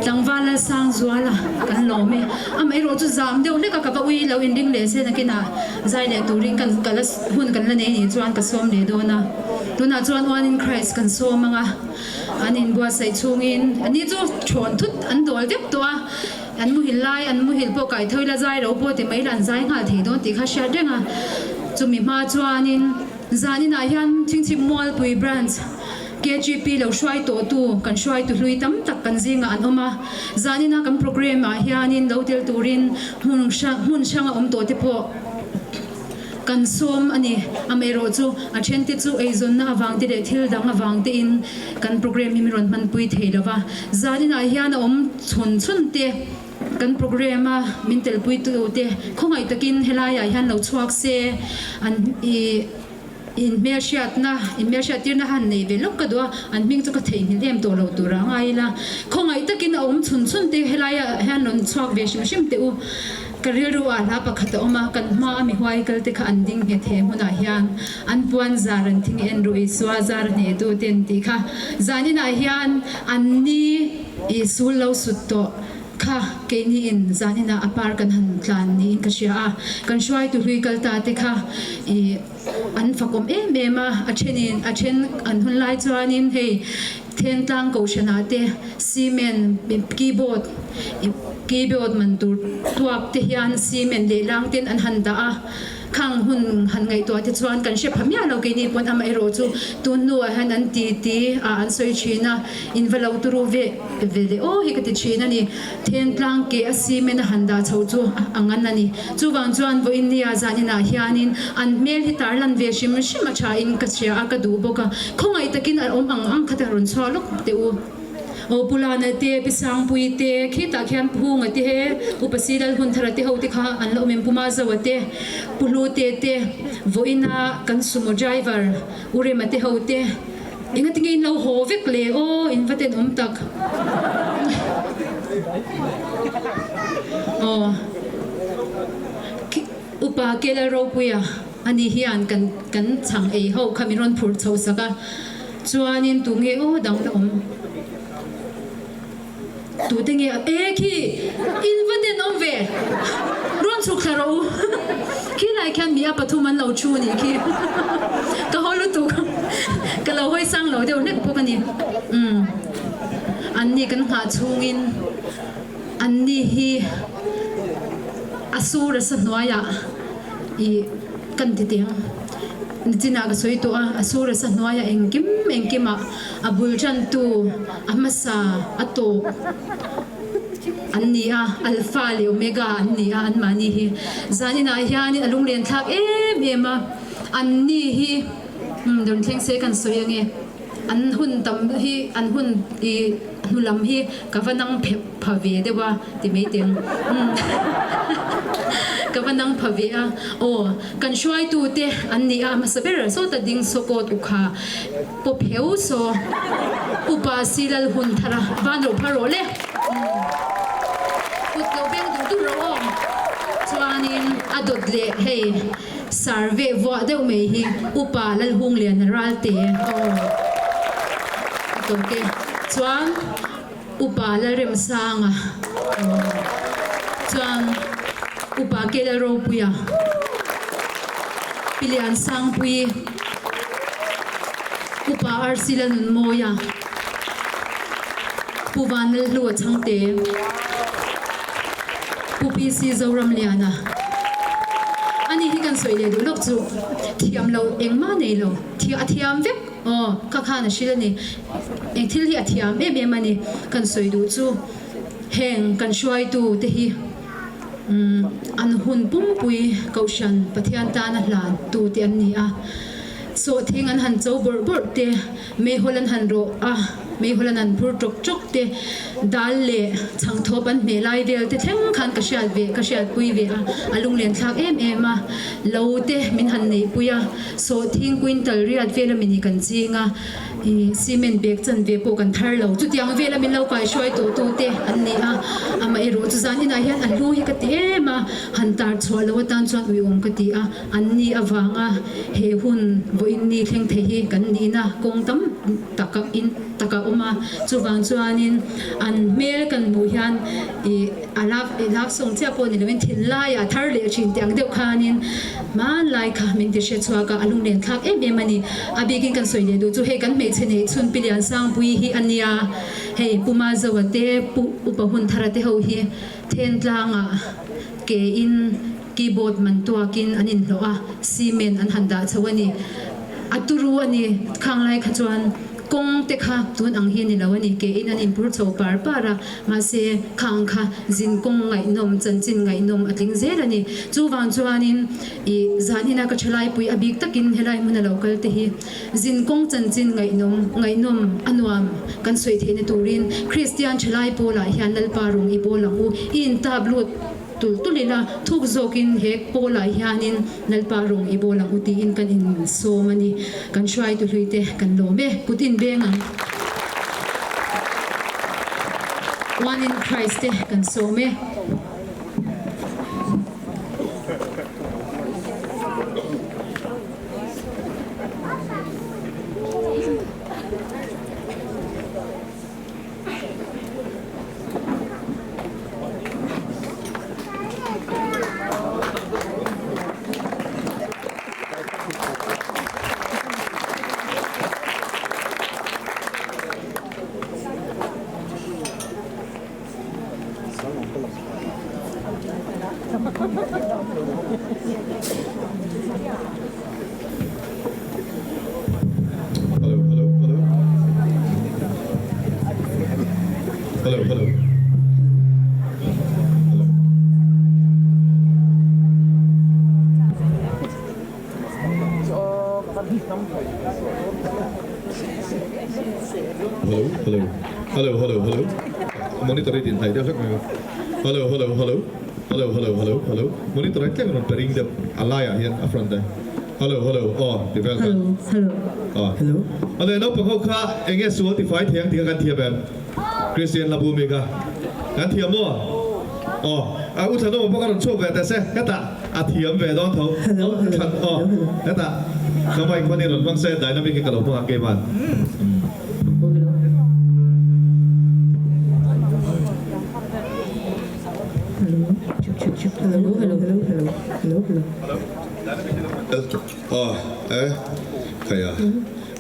Speaker 1: Tangvala sang zuala kan lo me am ai ro chu zam deu le ka ka ui lo in ding le se na kina zai le turing kan kalas hun kan la ne ni chuan ka som le do na tuna chuan one in Christ kan so manga anin bua sai chungin ani chu thon thut an dol dep to an mu hil lai an mu hil po kai thoila zai ro po te mai lan zai ngal thei don ti kha sha denga chumi ma chuanin zanin a hian chingchim mall pui branch KGP lo shwai to tu kan shwai tu hlui tam tak kan zinga an oma zanina kan program a hianin lo tel turin hun shanga to te po kan som ani amero chu a thenti chu eizon na awang te thil dang awang te in kan program hi ron man pui theilawa zanina hian chun te kan program a mental pui tu te khongai takin helaya hian lo chuak se an in Mershad na han nei ve lok ka do an ming chu ka thei mi lem to lo tu ra ngai la khongai takin chun te helaya han non chuak ve shim te u karil ru ala pakhat oma kan ma mi hwai kal te kha anding he the huna hian an puan zaran thing en ru i swa zar ne tu ten ti kha zanina hian an ni i sul lo sut to kha ke ni in zanina apar kan han tlan ni ka sia kan shwai tu hui kal ta te kha i an fakom ma a chen an hun lai chuanin hei then tlang ko shana te cement keyboard man tur tuak te hian cement le lang ten an han da khang hun han ngai to te chuan kan she phamya lo ke ni pon am ai ro chu tun nu han an ti an soi china in velo turu ve le o hi ka ti china ni then tlang ke a cement han da chho chu angan ani chu wang chuan vo india zanina hianin an mel hi tarlan ve shim cha in ka sia ka du boka khongai takin ang khata ron chwa lok te u o pulana te pisang pui te khita khian phung ati he upasilal hun thara te ho te kha an lo mem puma zawate pulu te voina kan sumo driver ure mate ho te inga tingin lo ho vek le o invaten tak oh upa kela ro puya ani hian kan chang e ho khamiron phur chho saka chuanin tunge o dang la tu tinge e khi invaten ve ron chu kharo khi lai khan mi apathuman lo chu ni khi ka holu tu ka lo hoi sang lo deu nek pokani anni kan ha chungin anni hi asura sa noya I kan titiang nitina ka soi to asura sa noya engkima abul jan tu amasa ato anni alpha le omega anni an mani hi zanina hiani alung len thak ema anni hi don theng se kan soyange an hun tam hi an hun I nulam hi kavanang phave dewa ti meiteng kavanang phave o kan shwai tu te anni masaber so ta ding sokot ukha po pheu so upa silal hun thara vanro pharo le utlo beng tu ro chuanin adot le hey sarve vo deu me hi upa lal hung lian ral te o toke chuan upa la rem sanga chuan upa ke la ro puya pilian sang pui upa arsila nun moya puwan lu changte pupi si zoram liana ani hi kan soile du lok chu thiam lo engma nei lo thi athiam vek ka khana shilani eng thil hi athiam em mani kan soi du chu heng kan shwai tu te hi an hun pum pui kaushan pathian ta na hlan tu te an ni so thing an han chau bor te me holan han ro me holan an phur chok te dal le chang thopan me lai vel te theng khan ka shial pui ve alung len thak em lo te min han nei puya so thing quintal riat vela mini kan chinga I cement bag chan ve po kan thar lo chu tiang vela min lo kai shoi tu te an ni ama ero chu zan ina hian an lu hi ka te ma han tar chwa lo tan chuan ui ka ti an ni awanga he hun voin ni thleng the hi kan ni na kong tam taka uma chuwang chuanin an mel kan mu hian alaf song cha po ni lemin thil lai thar le chin tiang deuh khanin man lai kha min ti she chwa ka alung len thak em ani abigin kan soi le du chu he kan me chene chun pilian sang pui hi ania he puma zawate upa hun tharate ho hi then tlanga ke in keyboard man tuakin anin hloa cement an handa chawani aturu ani khanglai khachuan kong te kha tun ang hi ni lawani ke in an impur chho par para ma se khang kha jin kong ngai nom chan chin ngai nom atling zel ani chuwang chuanin I zanina ka thlai pui abik takin helai mun local te hi jin kong chan chin ngai nom anuam kan soi the ne turin Christian thlai pola hian lal parung I bolang u in tablut tulila thuk zokin hek pola hianin nalparung ibolang uti in kan in so mani kan shwai tu hluite kan lome putin benga one in Christ kan so me
Speaker 2: Hello. Hello.
Speaker 7: hello hello hello monitor điện thoại đeo chắc này hello hello hello hello hello hello hello monitor cái mình phải ring được alai à hiện ở front đây hello hello developer
Speaker 5: hello
Speaker 7: hello nó bằng không khá anh nghe số thì phải thiang thiangกันthiệp em Christian là bùi megaกันthiệp mua út thằng nó mà bắt đầu chụp vềแต่เสร็จก็ตาthiệp về đó thôi thằngก็ตาทำไมคนนี้หล่นฟังเส้นได้นะไม่กี่กะโหลกพวกเกมมันใครอ่ะ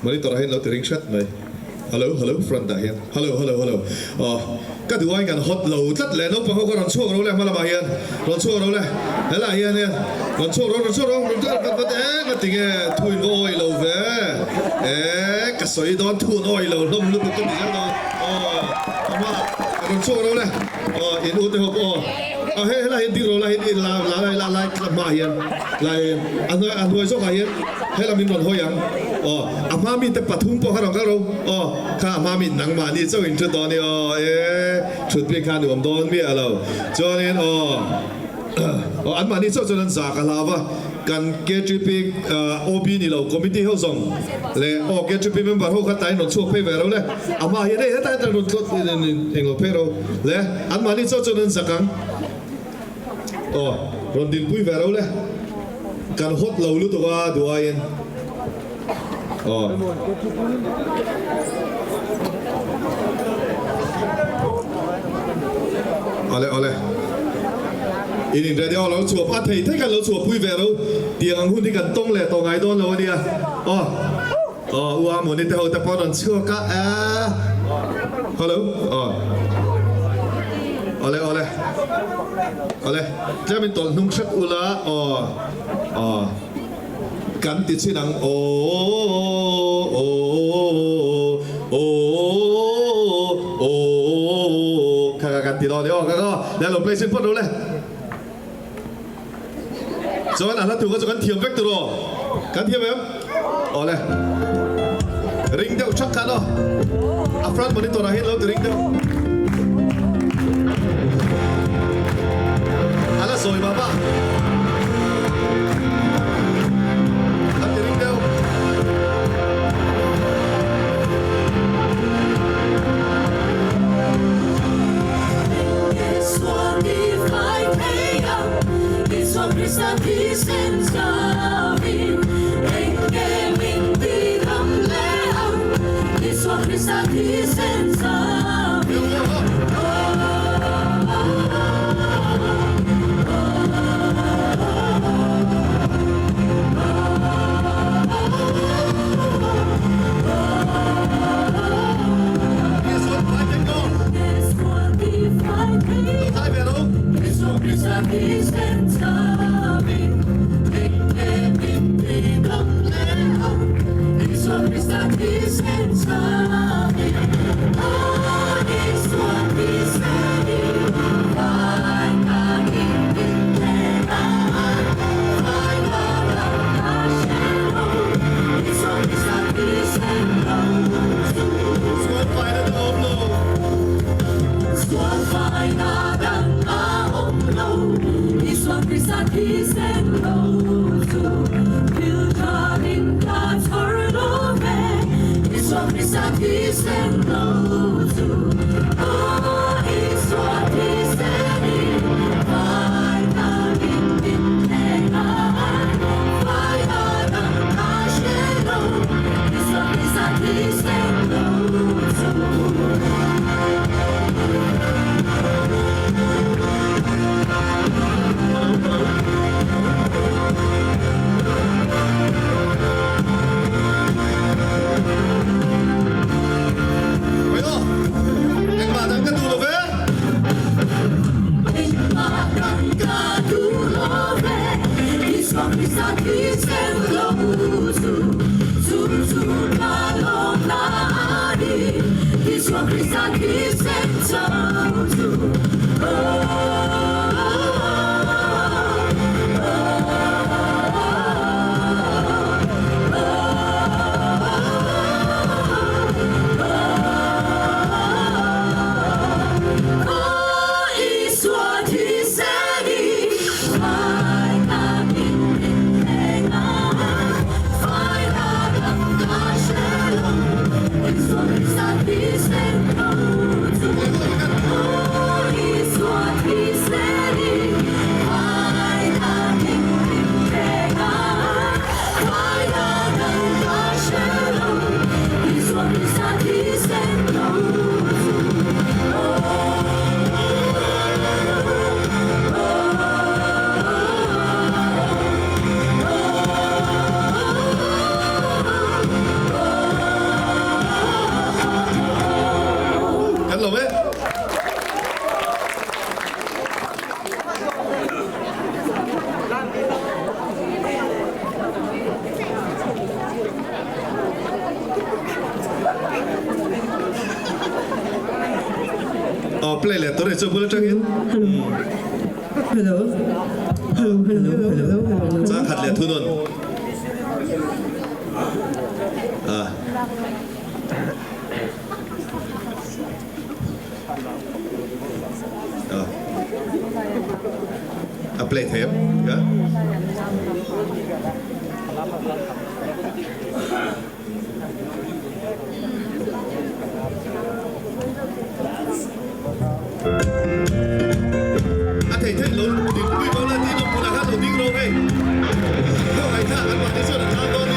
Speaker 7: วันนี้ตัวเราเห็นเราติดริงชัดไหมฮัลโหลฮัลโหลฟรอนต์ได้เห็นฮัลโหลฮัลโหลฮัลโหลก็ดูว่าอย่างฮอตเราตัดเลยน้องฟังเขาก็รอนช่วงเราเลยมาละมาเห็นรอนช่วงเราเลยแล้วอะไรเนี่ยรอนช่วงเราก็ติงทุนโอยเราเว้ก็สวยโดนทุนโอยเราล้มลุกตุ้มดีจังเลยเอามารอนช่วงเราเลยเห็นอุตหภูมิเฮ้ยเราเห็นที่เราเห็นลามาเห็นลายอันนู้นช่วงมาเห็นให้เรามีรอนห้อยยังอาม่ามีแต่ปัดทุ่งปอข้าเราข้าอาม่ามีหนังมานี่เจ้าอินชุดตอนนี้ชุดเพียงการดูผมโดนเมียเราจนนี้อันมานี่เจ้าจนจากกันแล้วว่ากันเกจิปิกโอบีนี่เราคอมมิตี้เขาส่งเลยเกจิปิกมันบัดเขาขัดใจหนุนช่วงเพย์เราเลยอาม่าเห็นได้แต่หนุนเองเราเพย์เราเลยอันมานี่เจ้าจนจากกันรอนดินปุ้ยเราเลยการฮอตเรารู้ตัวดูไอ้เอาเลยอีกหนึ่งเดียวเราชัวร์พัดไทยถ้ากันเราชัวร์ปุ้ยเวลเตียงหุ้นที่กันต้องแหละต่อไงโดนเราเนี่ยวัวหมูนี่แต่เขาแต่พอโดนเชื่อก็ฮัลโหลเอาเลยจะเป็นตัวนุ่งชัดอุละกันติดชื่อหนังกันติดรอเดี๋ยวก็แล้วเราเพลย์ซินพอดรู้เลยจนอันนั้นถูกก็จะกันเทียมเวกตัวกันเทียมแบบเลยริงเดียวชักกันอัฟรันมันนี่ตัวไหนเห็นเราตัวริงเดียวอันนั้นสวยมาก
Speaker 8: Peace and loving, engaging with them. This one is a peace and loving. This one be fighting. This one is a peace and loving. Peace and loving. This one is ready. Find the king in heaven. Find the shadow. This one is a peace and love. Squad find the low. This one is a peace and love. Build in God's heart of man. This one is a peace and love. It's what he's saying. Find out in heaven. Find out the shadow. This one is a peace and love.
Speaker 7: play le to re chu bul chang in
Speaker 5: hello hello hello hello hello
Speaker 7: cha khat le thu non play thêm yeah. Thầy luôn đi bao lần đi một là hát đầu tiên đâu đây không phải thả ăn bằng cái sữa là thả luôn đi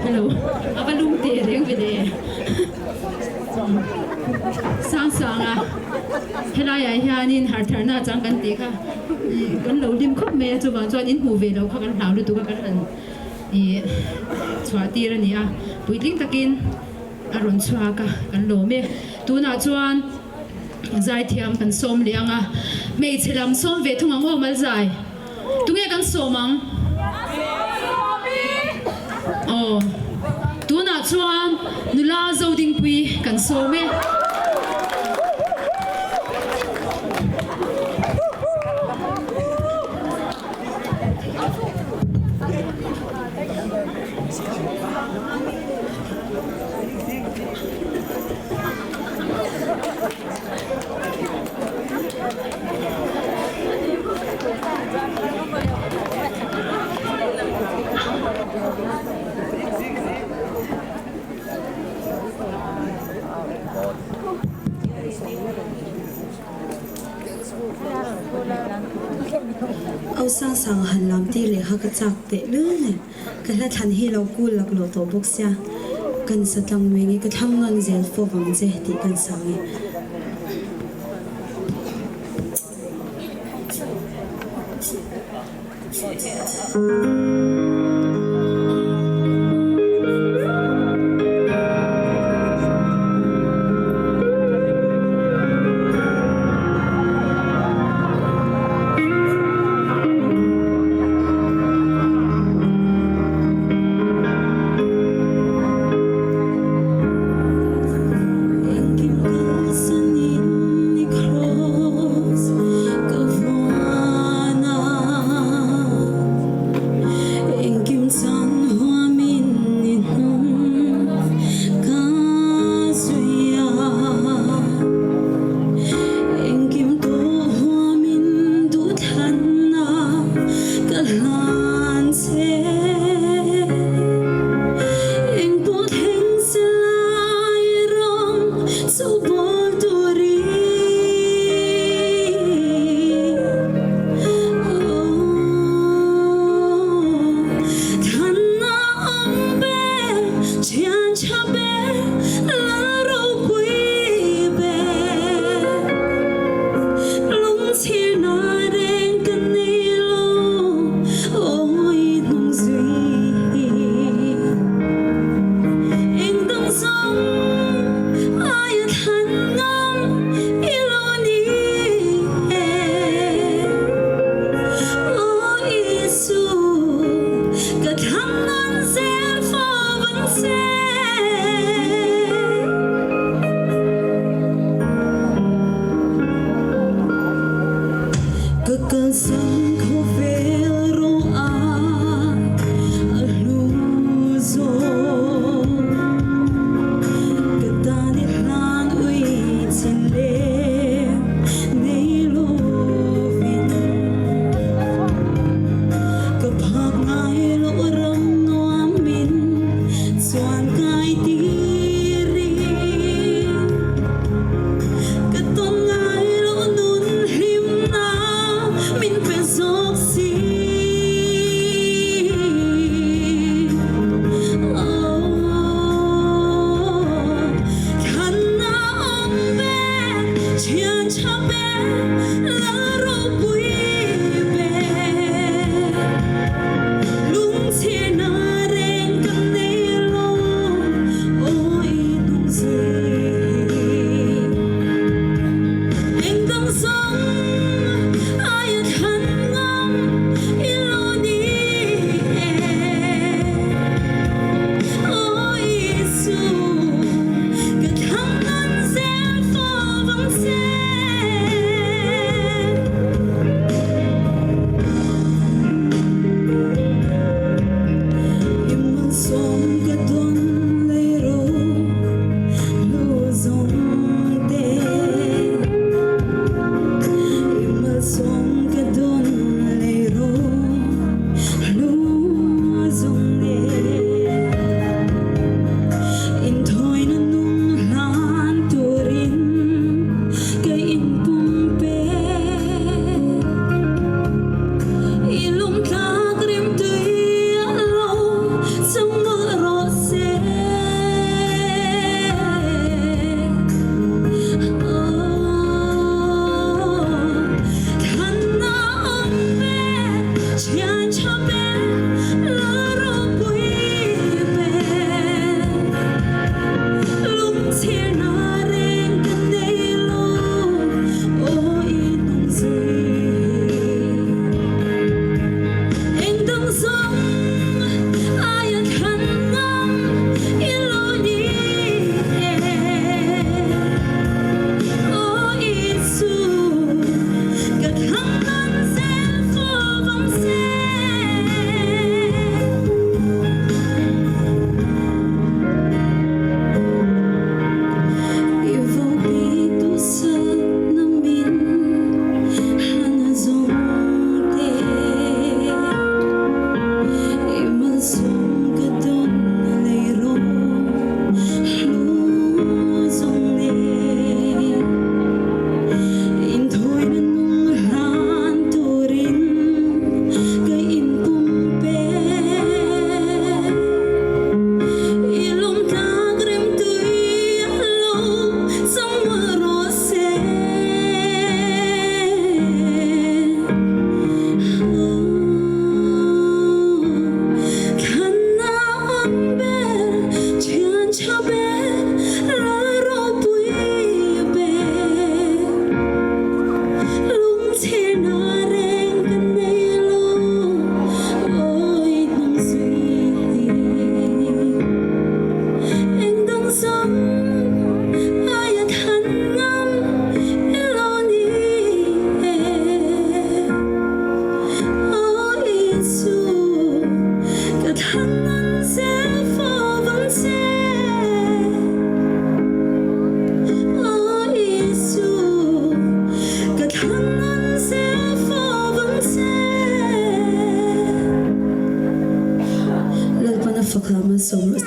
Speaker 1: Hello, apa lung te reng về đây. Sáng sáng à, helai ai hianin har tharna chang kan ti kha. Kan lo lim khop me chu bang chuan in hu ve lo kha kan hlau lu tu kan an. I chwa ti ra ni a. Puitling takin aron chwa ka kan lo me. Tu na chuan zai thiam kan som lianga. Mei chelam som ve thung ang ho mal zai. Tu nge kan somang. Oh, tu na chuan nula zo ding pui kan so me.
Speaker 8: ao sang sang han lam ti le ha ka chak te lu ne ka la than hi lo ku lak lo to bok sia kan satlang me ngi ka thang ngan zel fo wang je ti kan sang chuan som lo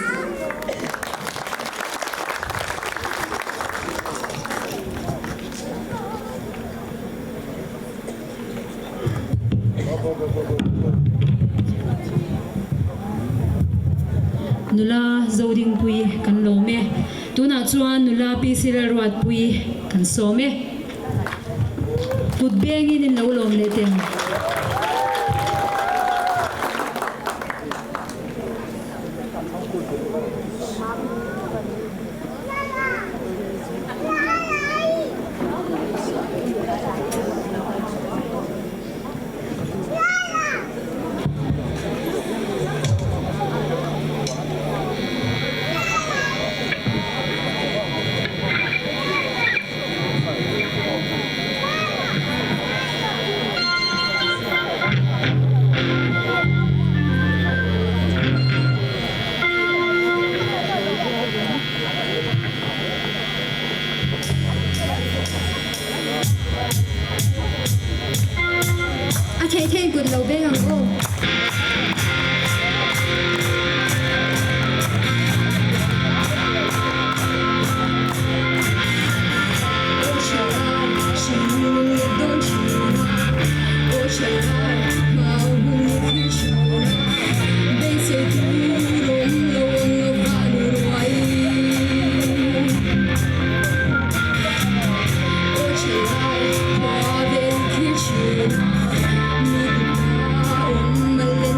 Speaker 8: nula zoding pui kan lo me tuna chuan nula pi sila ruat pui kan so me put bengin in lo lom le ten good lo beng ang o Malay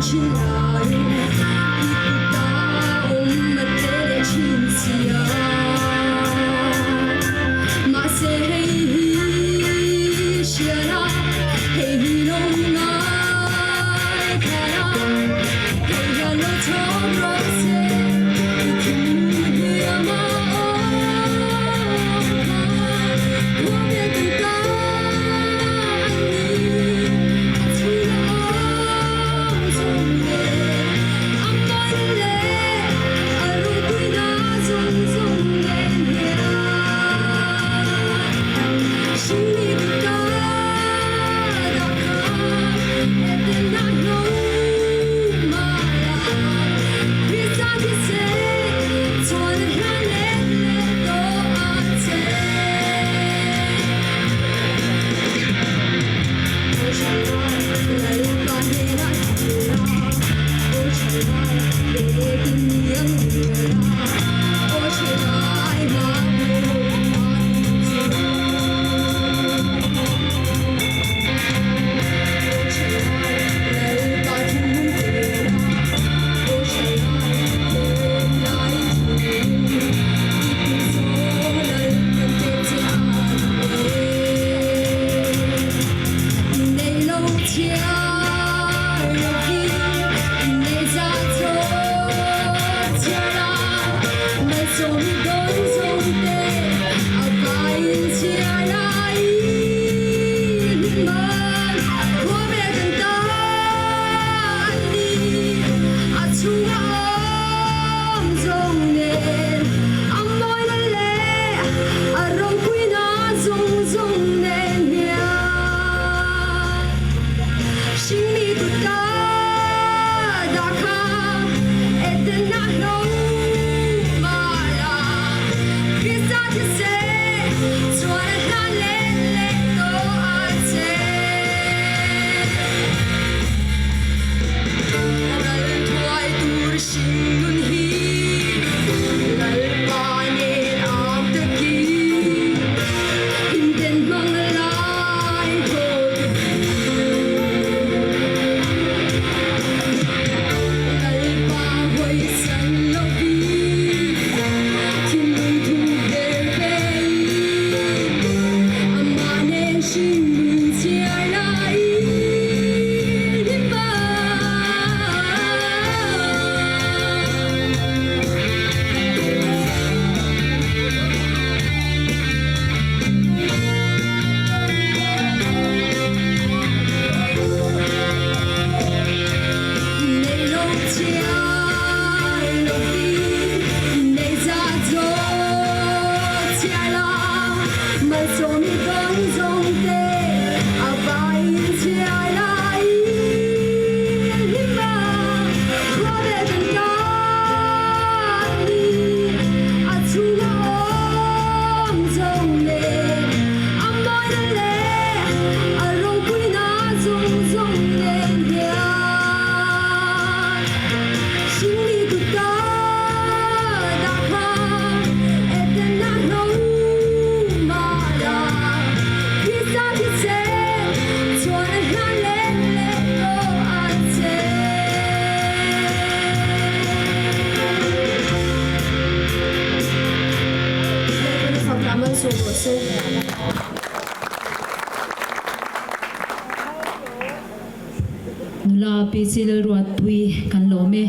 Speaker 1: la pi sil ruat pui kan lo me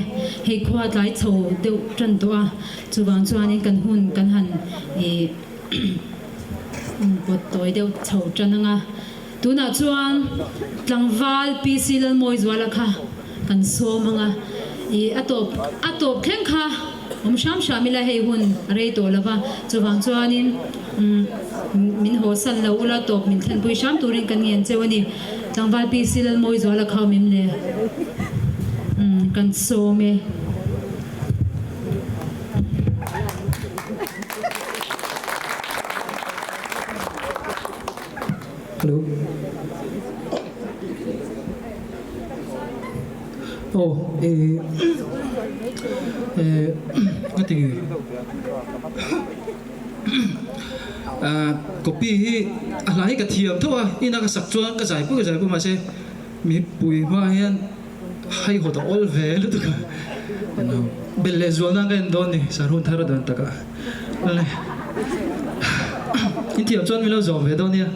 Speaker 1: hei khwa tlai chho deuh tran to a chuwang chuanin kan hun kan han e pot toy deuh chho trananga tuna chuan tlangwal pi sil moi zwala kha kan somanga e atop khen kha sham shamila hei hun rei to lava chuwang chuanin min ho san lo ula top min thlan pui sham turin kan ngien chewani tlangwal pi sil moi zwala kha mim le kan so me
Speaker 5: hello
Speaker 9: ngati kopi hi alai ka thiam thoa ina ka sak chuan ka jai pu ma se mi pui ma hian hai ho ta ol ve lu tu ka no belle zona ka endon ni sarun thar dan taka ale in thiam chuan mi lo zom ve don nia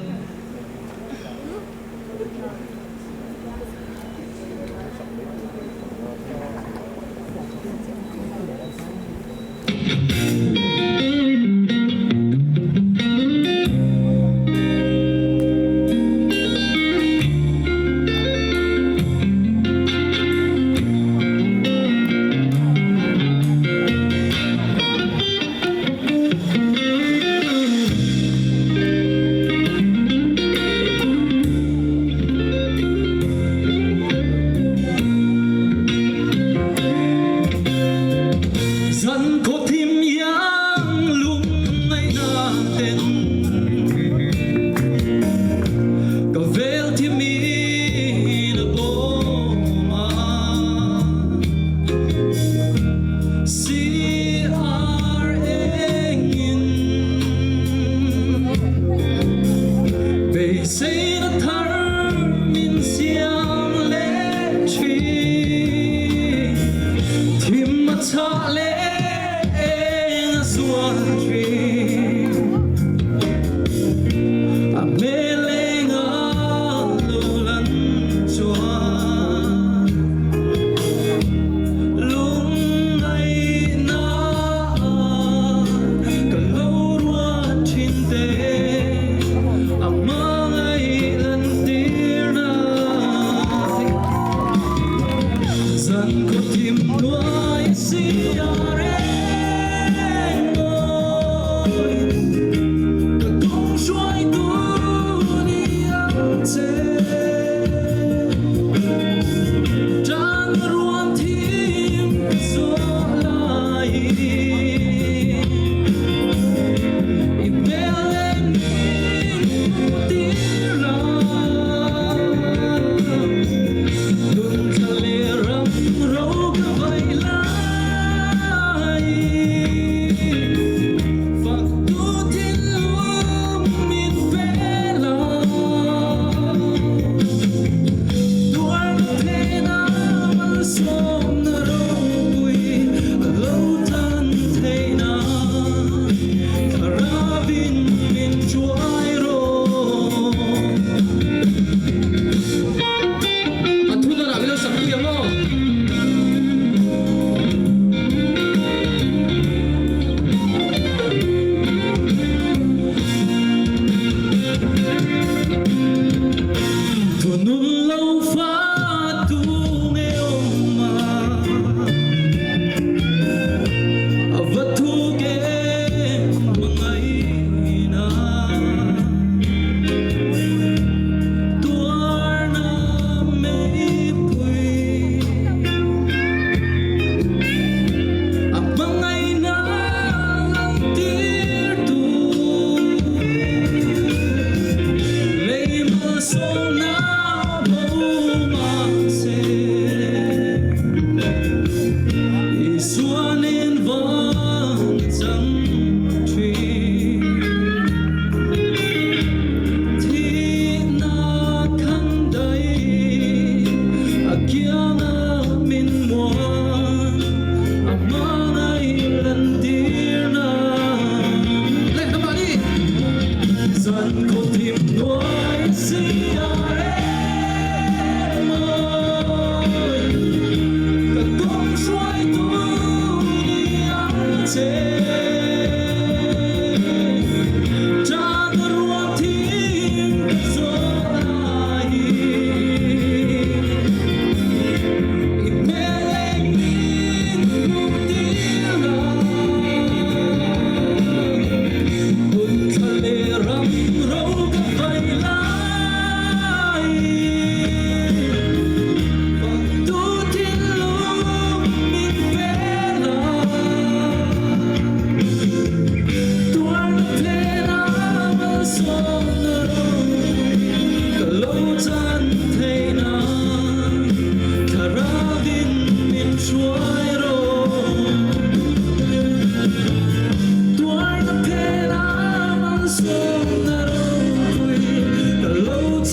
Speaker 8: Hãy subscribe cho kênh Ghiền Mì Gõ để không bỏ lỡ những video hấp dẫn.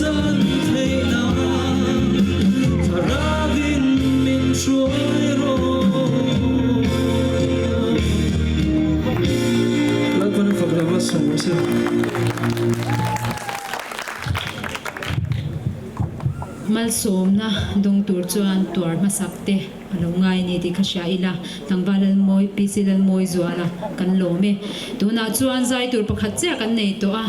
Speaker 9: chân thấy nào thà ra vin mình trôi rồi lại còn phật là vật sống sao
Speaker 1: mal som na dong tur chuan tuar masakte alo ngai ni ti khasha ila tangwalal moi pisilal moi zuala kan lo me tuna chuan zai tur pakhat che kan nei to a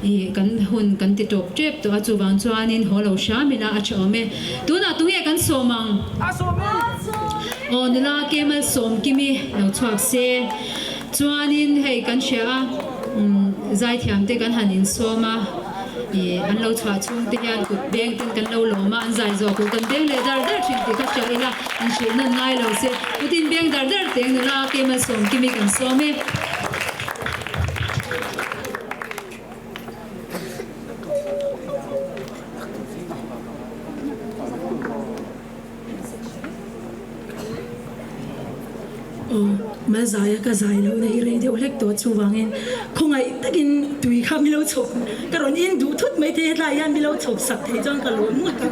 Speaker 1: I kan hun kan ti top trep to a chuwang chuan in holo shamila a chome tuna tu he kan somang a somang on la kemal som kimi lo chuak se chuan in hei kan sha zai thiam te kan hanin soma an lo chwa chung te hian kut beng tin kan lo loma an zai zo ku kan beng le dar dar thin ti kha cha ila an she nan ngai lo se putin beng dar dar teng la ke ma som kimi kan some
Speaker 8: mà dài cái dài lâu này rồi thì olek to chu wangin không ai takin tui kha mi lo chop karon in du thut mai the la yan mi lo chop sak thei jong ka lo mu ta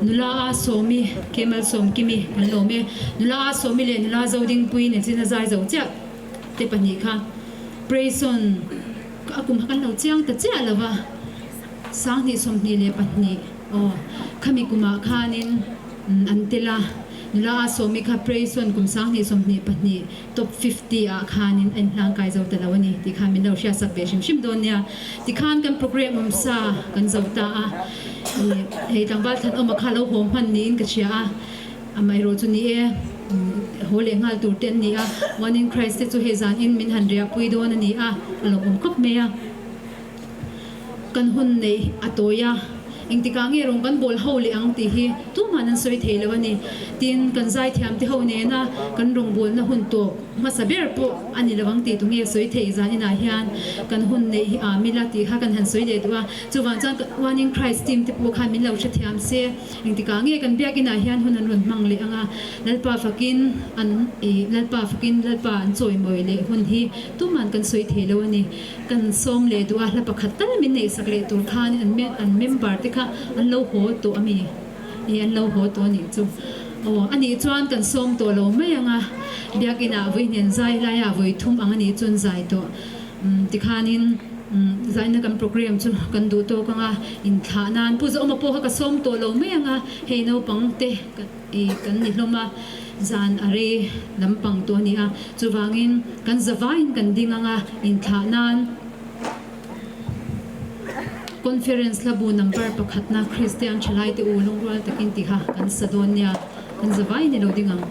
Speaker 1: nula somi kemal som kimi lome nula somi le nula zoding pui ne china zai zo cha te pani kha praison akum hakan lo chiang ta cha lawa sang ni som ni le patni o khami kuma khanin antela nula somi kha praison kum sang ni som ni patni top 50 a khanin en hlang kai zo ta lawani ti khamin lo sha sak be shim don nya ti khan kan program um sa kan zo ta a hei tangbal than oma khalo hom han nin ka chia amai ro chu ni e hole ngal tur ten ni a one in Christ chu he zan in min han ria pui don ani a lo om kop me a kan hun nei atoya ingtika nge rong kan bol hole ang ti hi tu manan soi thelawani tin kan zai thiam ti ho ne na kan rong bol na hun to ma saber po ani lawang ti tu nge soi thei zan ina hian kan hun nei hi a milati ha kan han soi de duwa chuwan chan one in Christ team te po khan min lo che thiam se ingtika nge kan biak ina hian hun an run mang le anga lalpa fakin lalpa an choi moi le hun hi tu man kan soi thelawani kan som le duwa la pakhat tal min nei sak le tur khan an member te kha an lo ho to ami an lo ho to ni chu ani chuan kan som to lo mai anga biakina voi nen zai la ya voi thum anga ni chun zai to ti khanin zaina kan program chu kan du to kanga in thla nan pu zo ma po ka som to lo mai anga he no pang te kan ni hloma zan are lampang to ni a chuwangin kan zawain kan ding anga in thla nan conference labu number pakhatna Christian chalai te ulung rol takin ti ha kan sadonia kan zawai ni lo dingang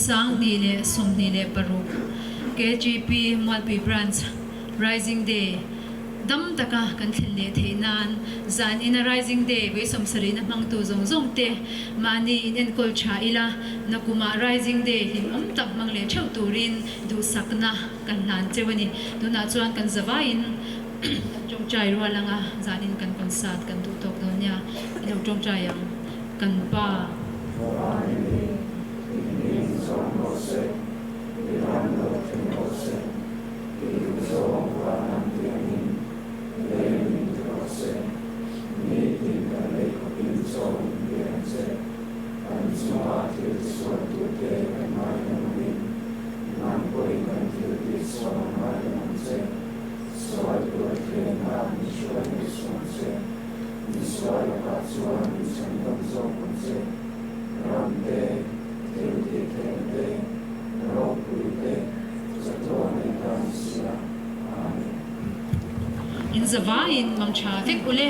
Speaker 10: sang di le som di le paru KGP Multi Branch Rising Day dam taka kan thil le theinan zan in a rising day we som sari na mang tu zong zong te mani in kol cha ila nakuma rising day him tak mang le cheu turin du sakna kan lan chewani du na chuan kan zawain jong chai ro langa zanin kan concert kan du tok do nya ilo jong chai yang kan pa in zawain mang cha tek ule